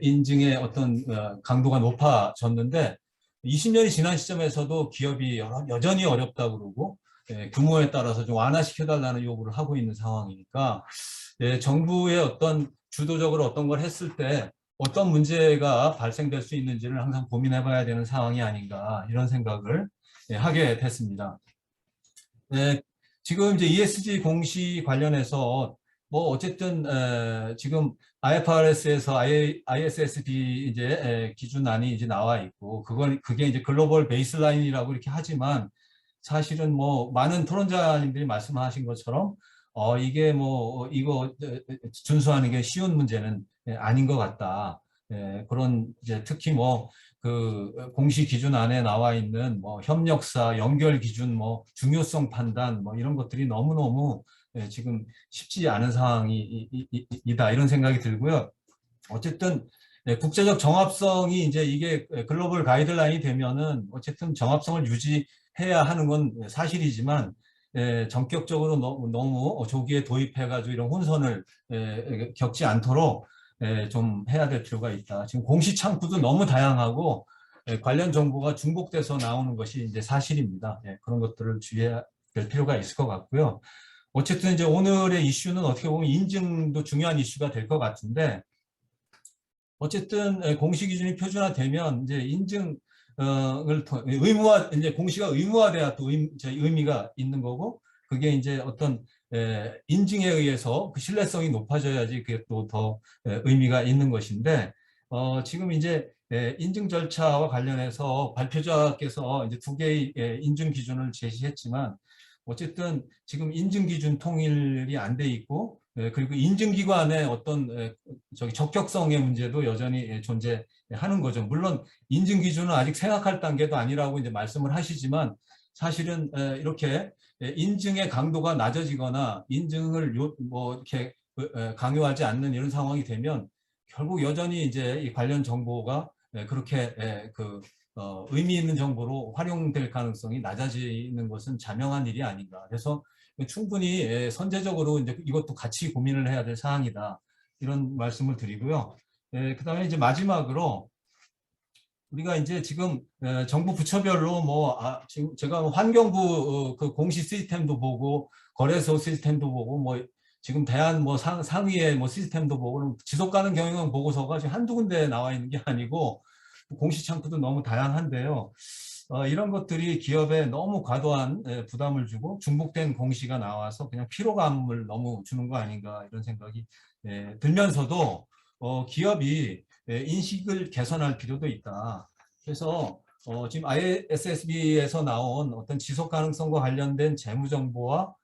인증의 어떤 강도가 높아졌는데 20년이 지난 시점에서도 기업이 여전히 어렵다고 그러고 규모에 따라서 좀 완화시켜달라는 요구를 하고 있는 상황이니까 정부의 어떤 주도적으로 어떤 걸 했을 때 어떤 문제가 발생될 수 있는지를 항상 고민해 봐야 되는 상황이 아닌가 이런 생각을 하게 됐습니다. 지금 이제 ESG 공시 관련해서 뭐 어쨌든 지금 IFRS에서 ISSB 이제 기준안이 이제 나와 있고 그게 이제 글로벌 베이스라인이라고 이렇게 하지만 사실은 뭐 많은 토론자님들이 말씀하신 것처럼 이게 뭐 이거 준수하는 게 쉬운 문제는 아닌 것 같다. 그런 이제 특히 뭐 그 공시 기준 안에 나와 있는 뭐 협력사, 연결 기준, 뭐 중요성 판단 뭐 이런 것들이 너무너무 지금 쉽지 않은 상황이다 이런 생각이 들고요. 어쨌든 국제적 정합성이 이제 이게 글로벌 가이드라인이 되면은 어쨌든 정합성을 유지해야 하는 건 사실이지만 전격적으로 너무 조기에 도입해가지고 이런 혼선을 겪지 않도록 좀 해야 될 필요가 있다. 지금 공시 창구도 너무 다양하고 관련 정보가 중복돼서 나오는 것이 이제 사실입니다. 그런 것들을 주의해야 될 필요가 있을 것 같고요. 어쨌든 이제 오늘의 이슈는 어떻게 보면 인증도 중요한 이슈가 될 것 같은데 어쨌든 공시 기준이 표준화되면 이제 인증을 의무화 이제 공시가 의무화돼야 또 의미가 있는 거고 그게 이제 어떤 인증에 의해서 그 신뢰성이 높아져야지 그게 또 더 의미가 있는 것인데 지금 이제 인증 절차와 관련해서 발표자께서 이제 두 개의 인증 기준을 제시했지만 어쨌든 지금 인증 기준 통일이 안 돼 있고 그리고 인증기관의 어떤 적격성의 문제도 여전히 존재하는 거죠. 물론 인증 기준은 아직 생각할 단계도 아니라고 이제 말씀을 하시지만 사실은 이렇게 인증의 강도가 낮아지거나 인증을 뭐 이렇게 강요하지 않는 이런 상황이 되면 결국 여전히 이제 이 관련 정보가 그렇게 의미 있는 정보로 활용될 가능성이 낮아지는 것은 자명한 일이 아닌가. 그래서 충분히 선제적으로 이제 이것도 같이 고민을 해야 될 사항이다. 이런 말씀을 드리고요. 그다음에 이제 마지막으로 우리가 이제 지금 정부 부처별로 지금 제가 환경부 그 공시 시스템도 보고 거래소 시스템도 보고 뭐 지금 대한 뭐 상위의 뭐 시스템도 보고 지속 가능 경영 보고서가 지금 한두 군데 나와 있는 게 아니고 공시 창구도 너무 다양한데요. 이런 것들이 기업에 너무 과도한 부담을 주고 중복된 공시가 나와서 그냥 피로감을 너무 주는 거 아닌가 이런 생각이 들면서도 기업이 인식을 개선할 필요도 있다. 그래서 지금 ISSB에서 나온 어떤 지속 가능성과 관련된 재무정보가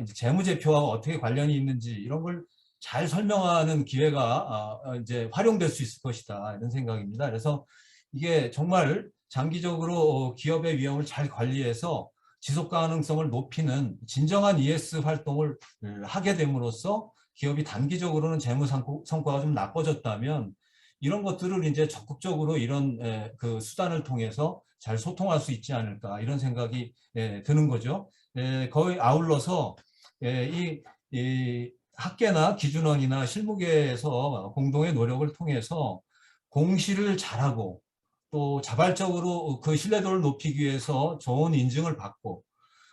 이제 재무제표와 어떻게 관련이 있는지 이런 걸 잘 설명하는 기회가 이제 활용될 수 있을 것이다 이런 생각입니다. 그래서 이게 정말 장기적으로 기업의 위험을 잘 관리해서 지속 가능성을 높이는 진정한 ES 활동을 하게 됨으로써 기업이 단기적으로는 재무 성과가 좀 나빠졌다면 이런 것들을 이제 적극적으로 이런 그 수단을 통해서 잘 소통할 수 있지 않을까 이런 생각이 드는 거죠. 거의 아울러서 이 학계나 기준원이나 실무계에서 공동의 노력을 통해서 공시를 잘하고 또 자발적으로 그 신뢰도를 높이기 위해서 좋은 인증을 받고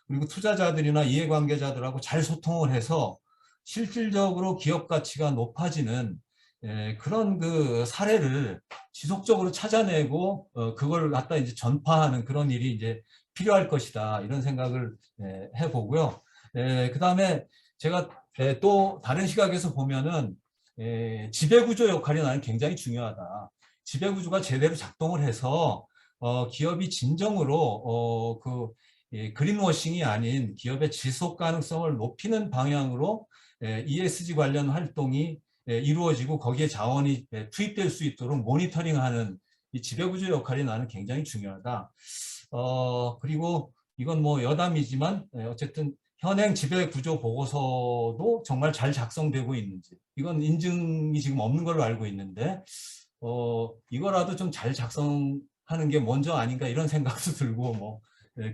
그리고 투자자들이나 이해관계자들하고 잘 소통을 해서 실질적으로 기업 가치가 높아지는 그런 그 사례를 지속적으로 찾아내고 그걸 갖다 이제 전파하는 그런 일이 이제 필요할 것이다 이런 생각을 해보고요. 그 다음에 제가 또 다른 시각에서 보면은 지배구조 역할이 나는 굉장히 중요하다. 지배구조가 제대로 작동을 해서 기업이 진정으로 그린워싱이 아닌 기업의 지속 가능성을 높이는 방향으로 ESG 관련 활동이 이루어지고 거기에 자원이 투입될 수 있도록 모니터링하는 이 지배구조 역할이 나는 굉장히 중요하다. 그리고 이건 뭐 여담이지만 어쨌든 현행 지배구조 보고서도 정말 잘 작성되고 있는지 이건 인증이 지금 없는 걸로 알고 있는데 이거라도 좀 잘 작성하는 게 먼저 아닌가 이런 생각도 들고 뭐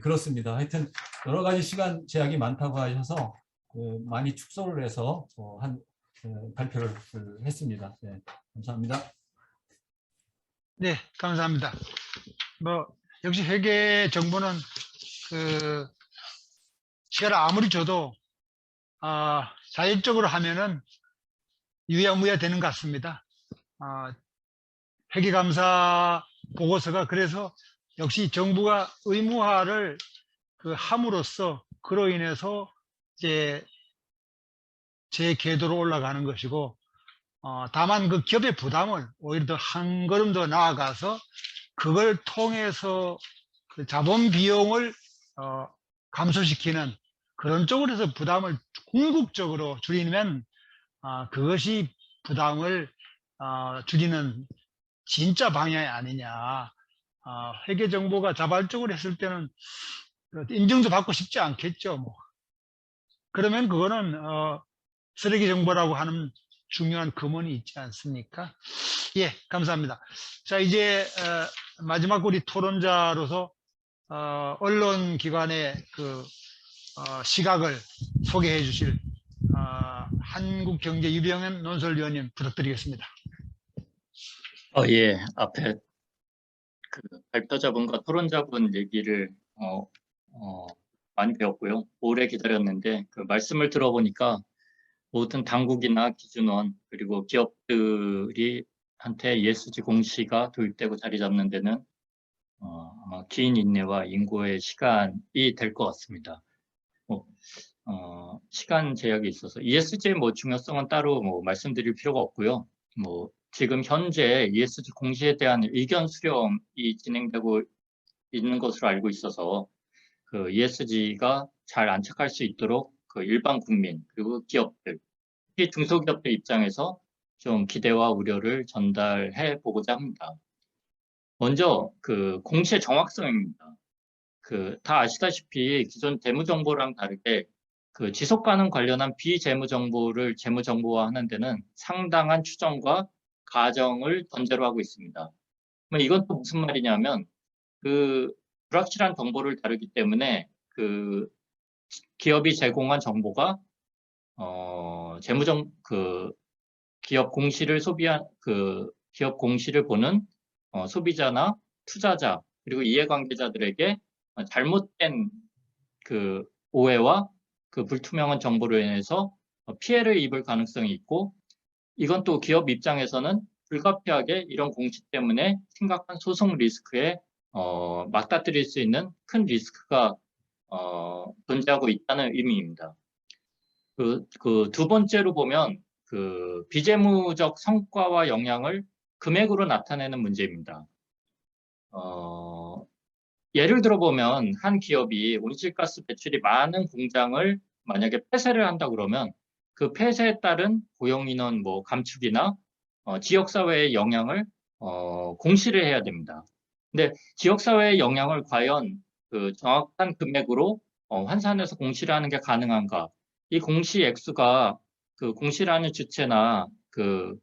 그렇습니다. 하여튼 여러 가지 시간 제약이 많다고 하셔서 많이 축소를 해서 발표를 했습니다. 네, 감사합니다. 네, 감사합니다. 뭐 역시 회계 정보는 그 시간을 아무리 줘도 자율적으로 하면은 유야무야 되는 것 같습니다. 회계감사 보고서가 그래서 역시 정부가 의무화를 함으로써 그로 인해서 이제 제 궤도로 올라가는 것이고 다만 그 기업의 부담을 오히려 더 한 걸음 더 나아가서 그걸 통해서 그 자본 비용을 감소시키는 그런 쪽으로 해서 부담을 궁극적으로 줄이면 그것이 부담을 줄이는 진짜 방향이 아니냐. 회계 정보가 자발적으로 했을 때는 인증도 받고 싶지 않겠죠. 뭐. 그러면 그거는 쓰레기 정보라고 하는 중요한 금원이 있지 않습니까? 예, 감사합니다. 자, 이제 마지막 우리 토론자로서 언론기관의 그 시각을 소개해 주실 한국경제유병현 논설위원님 부탁드리겠습니다. 예, 앞에 그 발표자분과 토론자분 얘기를 많이 배웠고요. 오래 기다렸는데 그 말씀을 들어보니까 모든 당국이나 기준원 그리고 기업들이 한테 ESG 공시가 도입되고 자리 잡는 데는 아마 긴 인내와 인고의 시간이 될 것 같습니다. 시간 제약이 있어서 ESG의 뭐 중요성은 따로 뭐 말씀드릴 필요가 없고요. 뭐 지금 현재 ESG 공시에 대한 의견 수렴이 진행되고 있는 것으로 알고 있어서 그 ESG가 잘 안착할 수 있도록 그 일반 국민 그리고 기업들, 특히 중소기업들 입장에서 좀 기대와 우려를 전달해 보고자 합니다. 먼저 그 공시의 정확성입니다. 그 다 아시다시피 기존 재무정보랑 다르게 그 지속 가능 관련한 비재무 정보를 재무 정보화하는 데는 상당한 추정과 가정을 전제로 하고 있습니다. 이건 또 무슨 말이냐면 그 불확실한 정보를 다루기 때문에 그 기업이 제공한 정보가 기업 공시를 기업 공시를 보는 소비자나 투자자 그리고 이해관계자들에게 잘못된 그 오해와 그 불투명한 정보로 인해서 피해를 입을 가능성이 있고, 이건 또 기업 입장에서는 불가피하게 이런 공시 때문에 심각한 소송 리스크에 맞닥뜨릴 수 있는 큰 리스크가 존재하고 있다는 의미입니다. 그 두 번째로 보면 그 비재무적 성과와 영향을 금액으로 나타내는 문제입니다. 예를 들어 보면 한 기업이 온실가스 배출이 많은 공장을 만약에 폐쇄를 한다 그러면 그 폐쇄에 따른 고용인원 뭐 감축이나 지역사회의 영향을 공시를 해야 됩니다. 근데 지역사회의 영향을 과연 그 정확한 금액으로 환산해서 공시를 하는 게 가능한가? 이 공시 액수가 그 공시를 하는 주체나 그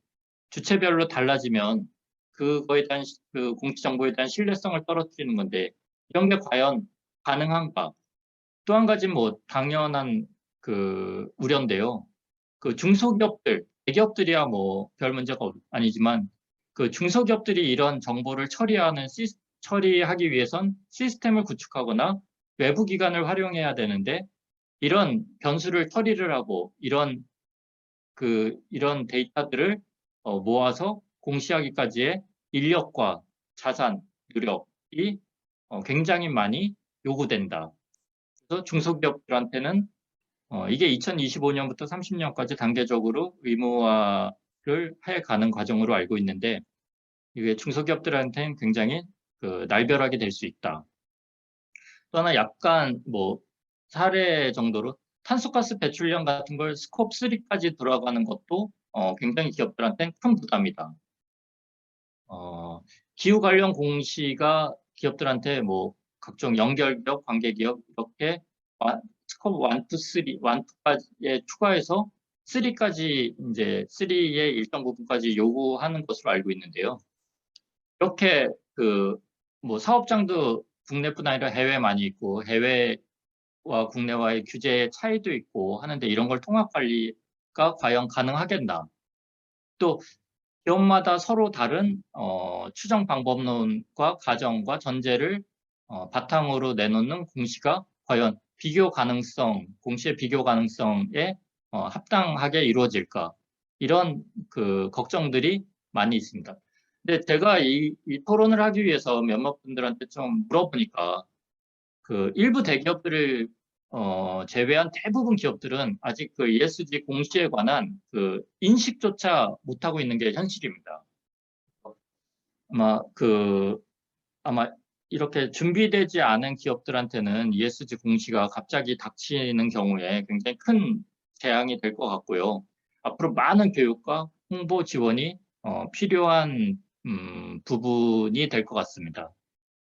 주체별로 달라지면 그거에 대한 그 공시 정보에 대한 신뢰성을 떨어뜨리는 건데, 이런 게 과연 가능한가? 또 한 가지 뭐 당연한 그 우려인데요. 그 중소기업들, 대기업들이야 뭐 별 문제가 아니지만 그 중소기업들이 이런 정보를 처리하기 위해선 시스템을 구축하거나 외부 기관을 활용해야 되는데, 이런 변수를 처리를 하고 이런 데이터들을 모아서 공시하기까지의 인력과 자산, 노력이 굉장히 많이 요구된다. 그래서 중소기업들한테는 이게 2025년부터 30년까지 단계적으로 의무화를 해가는 과정으로 알고 있는데, 이게 중소기업들한테는 굉장히 그 날벼락이 될 수 있다. 또 하나 약간 뭐 사례 정도로 탄소가스 배출량 같은 걸 스콥 3까지 들어가는 것도 굉장히 기업들한테는 큰 부담이다. 기후 관련 공시가 기업들한테 뭐 각종 연결기업, 관계기업 이렇게 스콥 1, 2, 3, 1, 2까지에 추가해서 3까지 이제 3의 일정 부분까지 요구하는 것으로 알고 있는데요. 이렇게 그 뭐 사업장도 국내뿐 아니라 해외 많이 있고 해외와 국내와의 규제의 차이도 있고 하는데, 이런 걸 통합 관리가 과연 가능하겠나? 또 기업마다 서로 다른 추정 방법론과 가정과 전제를 바탕으로 내놓는 공시가 과연 공시의 비교 가능성에 합당하게 이루어질까? 이런 그 걱정들이 많이 있습니다. 근데 제가 이 토론을 하기 위해서 몇몇 분들한테 좀 물어보니까 그 일부 대기업들을 제외한 대부분 기업들은 아직 그 ESG 공시에 관한 그 인식조차 못하고 있는 게 현실입니다. 아마 이렇게 준비되지 않은 기업들한테는 ESG 공시가 갑자기 닥치는 경우에 굉장히 큰 재앙이 될 것 같고요. 앞으로 많은 교육과 홍보 지원이 필요한 부분이 될 것 같습니다.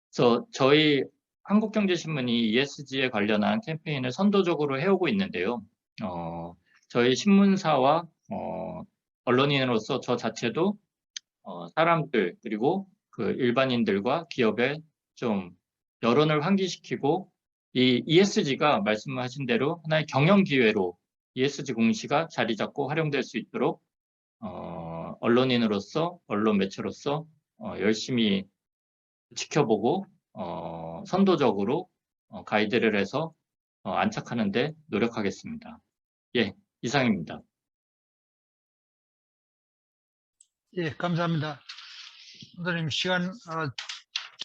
그래서 저희 한국경제신문이 ESG에 관련한 캠페인을 선도적으로 해오고 있는데요. 저희 신문사와 언론인으로서 저 자체도 사람들 그리고 그 일반인들과 기업에 좀 여론을 환기시키고, 이 ESG가 말씀하신 대로 하나의 경영 기회로 ESG 공시가 자리 잡고 활용될 수 있도록 언론인으로서 언론 매체로서 열심히 지켜보고 선도적으로 가이드를 해서 안착하는 데 노력하겠습니다. 예, 이상입니다. 예, 감사합니다. 선생님 시간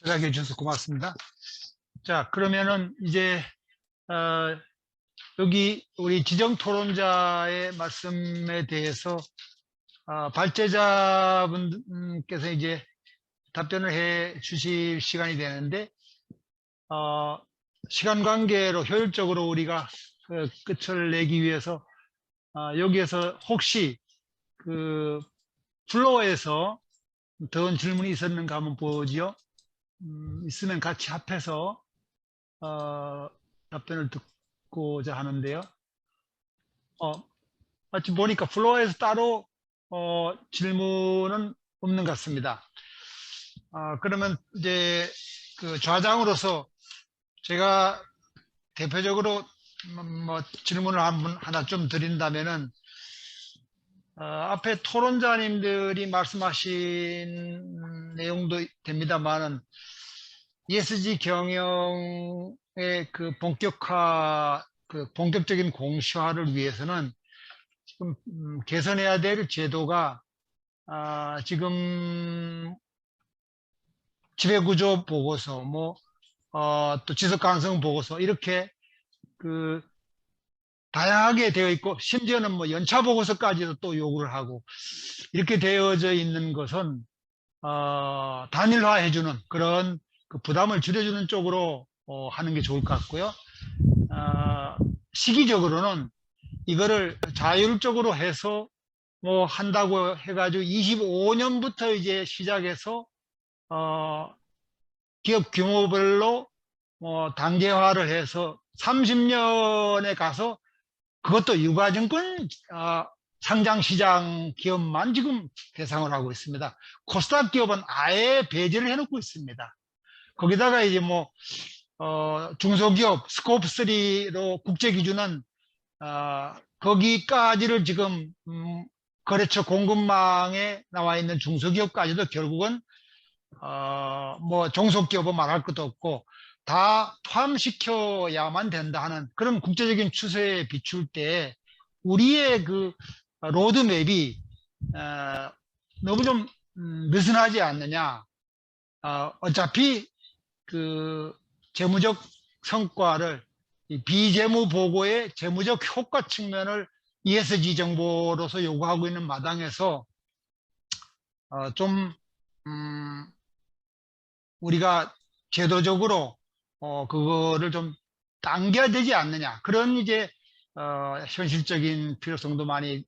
절약해 주셔서 고맙습니다. 자, 그러면은 이제 여기 우리 지정 토론자의 말씀에 대해서 발제자분께서 이제 답변을 해 주실 시간이 되는데, 시간 관계로 효율적으로 우리가 끝을 내기 위해서 여기에서 혹시 그 플로어에서 더 질문이 있었는가 한번 보지요. 있으면 같이 합해서 답변을 듣고자 하는데요. 마치 보니까 플로어에서 따로 질문은 없는 것 같습니다. 그러면 이제 그 좌장으로서 제가 대표적으로 뭐 질문을 하나 좀 드린다면은, 앞에 토론자님들이 말씀하신 내용도 됩니다만은 ESG 경영의 그 본격화 그 본격적인 공시화를 위해서는 지금 개선해야 될 제도가 지금 지배구조 보고서, 또 지속 가능성 보고서 이렇게 그 다양하게 되어 있고 심지어는 뭐 연차 보고서까지도 또 요구를 하고 이렇게 되어져 있는 것은 단일화해주는 그런 그 부담을 줄여주는 쪽으로 하는 게 좋을 것 같고요. 시기적으로는 이거를 자율적으로 해서 뭐 한다고 해가지고 25년부터 이제 시작해서 기업 규모별로 단계화를 해서 30년에 가서 그것도 유가증권 상장시장 기업만 지금 대상으로 하고 있습니다. 코스닥 기업은 아예 배제를 해놓고 있습니다. 거기다가 이제 뭐 중소기업 스코프 3로 국제 기준은 거기까지를 지금 거래처 공급망에 나와 있는 중소기업까지도 결국은 뭐 종속기업은 말할 것도 없고 다 포함시켜야만 된다 하는 그런 국제적인 추세에 비출 때 우리의 그 로드맵이 너무 좀 느슨하지 않느냐. 어차피 그 재무적 성과를 이 비재무 보고의 재무적 효과 측면을 ESG 정보로서 요구하고 있는 마당에서 좀 우리가 제도적으로 그거를 좀 당겨야 되지 않느냐, 그런 이제 현실적인 필요성도 많이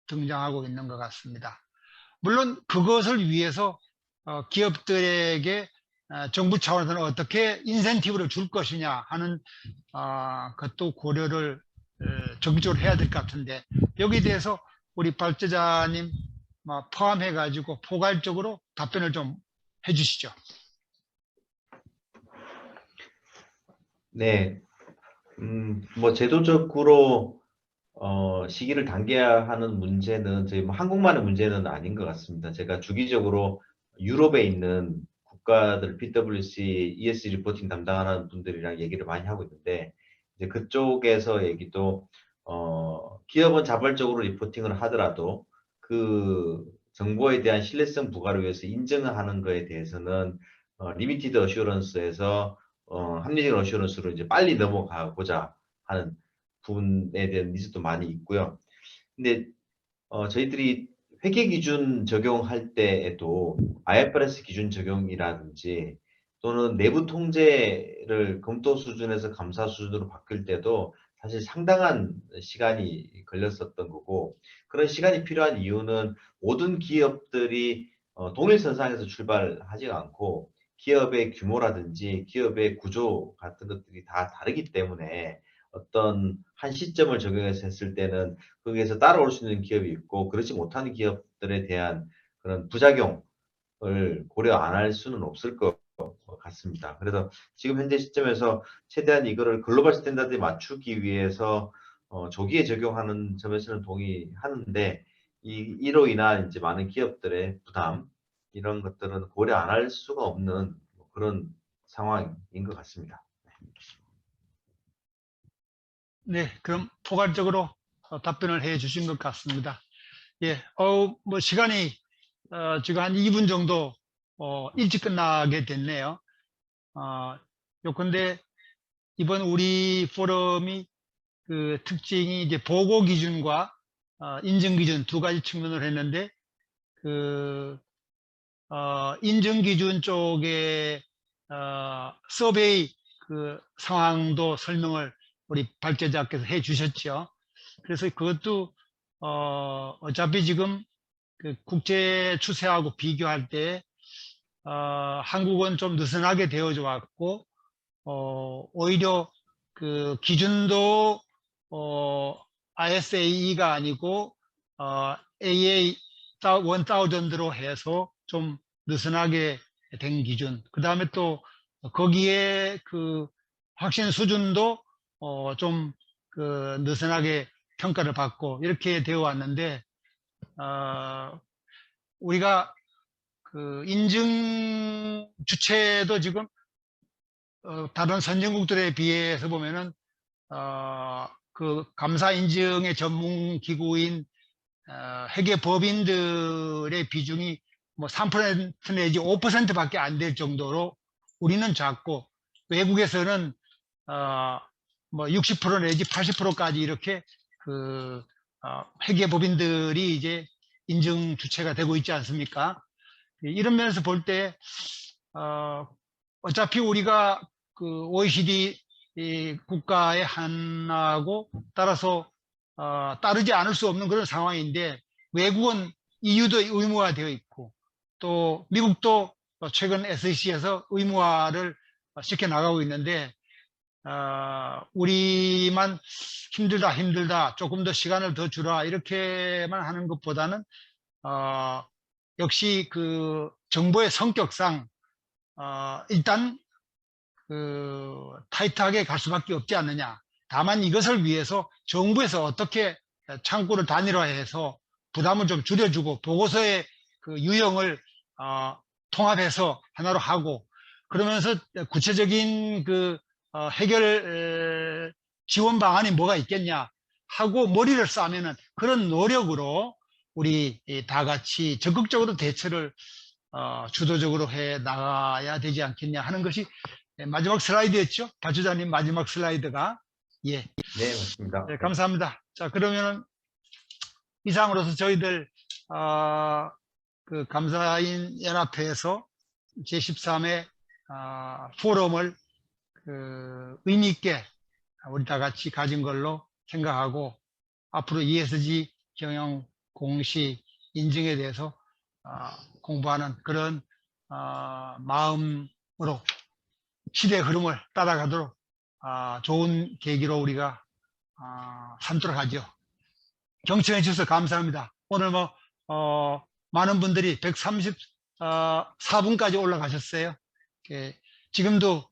등장하고 있는 것 같습니다. 물론 그것을 위해서 기업들에게 정부 차원에서는 어떻게 인센티브를 줄 것이냐 하는 것도 고려를 적극적으로 해야 될 것 같은데, 여기에 대해서 우리 발제자님 포함해 가지고 포괄적으로 답변을 좀 해주시죠. 네, 뭐 제도적으로 시기를 당겨야 하는 문제는 저희 뭐 한국만의 문제는 아닌 것 같습니다. 제가 주기적으로 유럽에 있는 국가들 PwC ESG 리포팅 담당하는 분들이랑 얘기를 많이 하고 있는데, 이제 그쪽에서 얘기도 기업은 자발적으로 리포팅을 하더라도 그 정보에 대한 신뢰성 부과를 위해서 인증을 하는 거에 대해서는 리미티드 어슈런스에서 합리적인 어슈런스로 이제 빨리 넘어가고자 하는 부분에 대한 니즈도 많이 있고요. 근데 저희들이 회계 기준 적용할 때에도 IFRS 기준 적용이라든지 또는 내부 통제를 검토 수준에서 감사 수준으로 바뀔 때도 사실 상당한 시간이 걸렸었던 거고, 그런 시간이 필요한 이유는 모든 기업들이 동일선상에서 출발하지 않고 기업의 규모라든지 기업의 구조 같은 것들이 다 다르기 때문에 어떤 한 시점을 적용해서 했을 때는 거기에서 따라올 수 있는 기업이 있고 그렇지 못하는 기업들에 대한 그런 부작용을 고려 안 할 수는 없을 것 같습니다. 그래서 지금 현재 시점에서 최대한 이거를 글로벌 스탠다드에 맞추기 위해서 조기에 적용하는 점에서는 동의하는데, 이로 인한 이제 많은 기업들의 부담 이런 것들은 고려 안 할 수가 없는 그런 상황인 것 같습니다. 네, 그럼 포괄적으로 답변을 해 주신 것 같습니다. 예, 뭐 시간이 지금 한 2분 정도 일찍 끝나게 됐네요. 요컨대 이번 우리 포럼이 그 특징이 이제 보고 기준과 인증 기준 두 가지 측면을 했는데, 그 인증 기준 쪽에 서베이 그 상황도 설명을 우리 발제자께서 해 주셨죠. 그래서 그것도 어차피 지금 그 국제 추세하고 비교할 때 한국은 좀 느슨하게 되어져 왔고, 오히려 그 기준도 ISAE가 아니고 AA 1000로 해서 좀 느슨하게 된 기준, 그 다음에 또 거기에 그 확신 수준도 좀 그 느슨하게 평가를 받고 이렇게 되어 왔는데, 우리가 그 인증 주체도 지금 다른 선진국들에 비해서 보면은 그 감사 인증의 전문 기구인 회계법인들의 비중이 뭐 3% 내지 5%밖에 안 될 정도로 우리는 작고, 외국에서는 뭐 60% 내지 80%까지 이렇게 그 회계법인들이 이제 인증 주체가 되고 있지 않습니까? 이런 면에서 볼 때 어차피 우리가 그 OECD 국가의 하나고, 따라서 따르지 않을 수 없는 그런 상황인데, 외국은 EU도 의무화되어 있고, 또 미국도 최근 SEC에서 의무화를 시켜 나가고 있는데, 우리만 힘들다 조금 더 시간을 더 주라 이렇게만 하는 것보다는 역시 그 정보의 성격상 일단 그 타이트하게 갈 수밖에 없지 않느냐. 다만 이것을 위해서 정부에서 어떻게 창구를 단일화해서 부담을 좀 줄여주고, 보고서의 그 유형을 통합해서 하나로 하고, 그러면서 구체적인 그 해결 지원 방안이 뭐가 있겠냐 하고 머리를 싸면은, 그런 노력으로 우리 다 같이 적극적으로 대처를 주도적으로 해 나가야 되지 않겠냐 하는 것이 마지막 슬라이드였죠. 발주자님 마지막 슬라이드가. 예. 네, 맞습니다. 네, 감사합니다. 자, 그러면은 이상으로서 저희들 그 감사인 연합회에서 제13회 포럼을 그 의미 있게 우리 다 같이 가진 걸로 생각하고, 앞으로 ESG 경영 공시 인증에 대해서 공부하는 그런 마음으로 시대의 흐름을 따라가도록 좋은 계기로 우리가 삼도록 하죠. 경청해 주셔서 감사합니다. 오늘 뭐 많은 분들이 134분까지 올라가셨어요. 지금도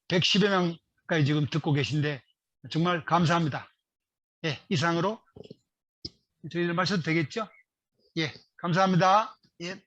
110여 명까지 지금 듣고 계신데 정말 감사합니다. 예, 이상으로 저희들 마셔도 되겠죠? 예, 감사합니다. 예.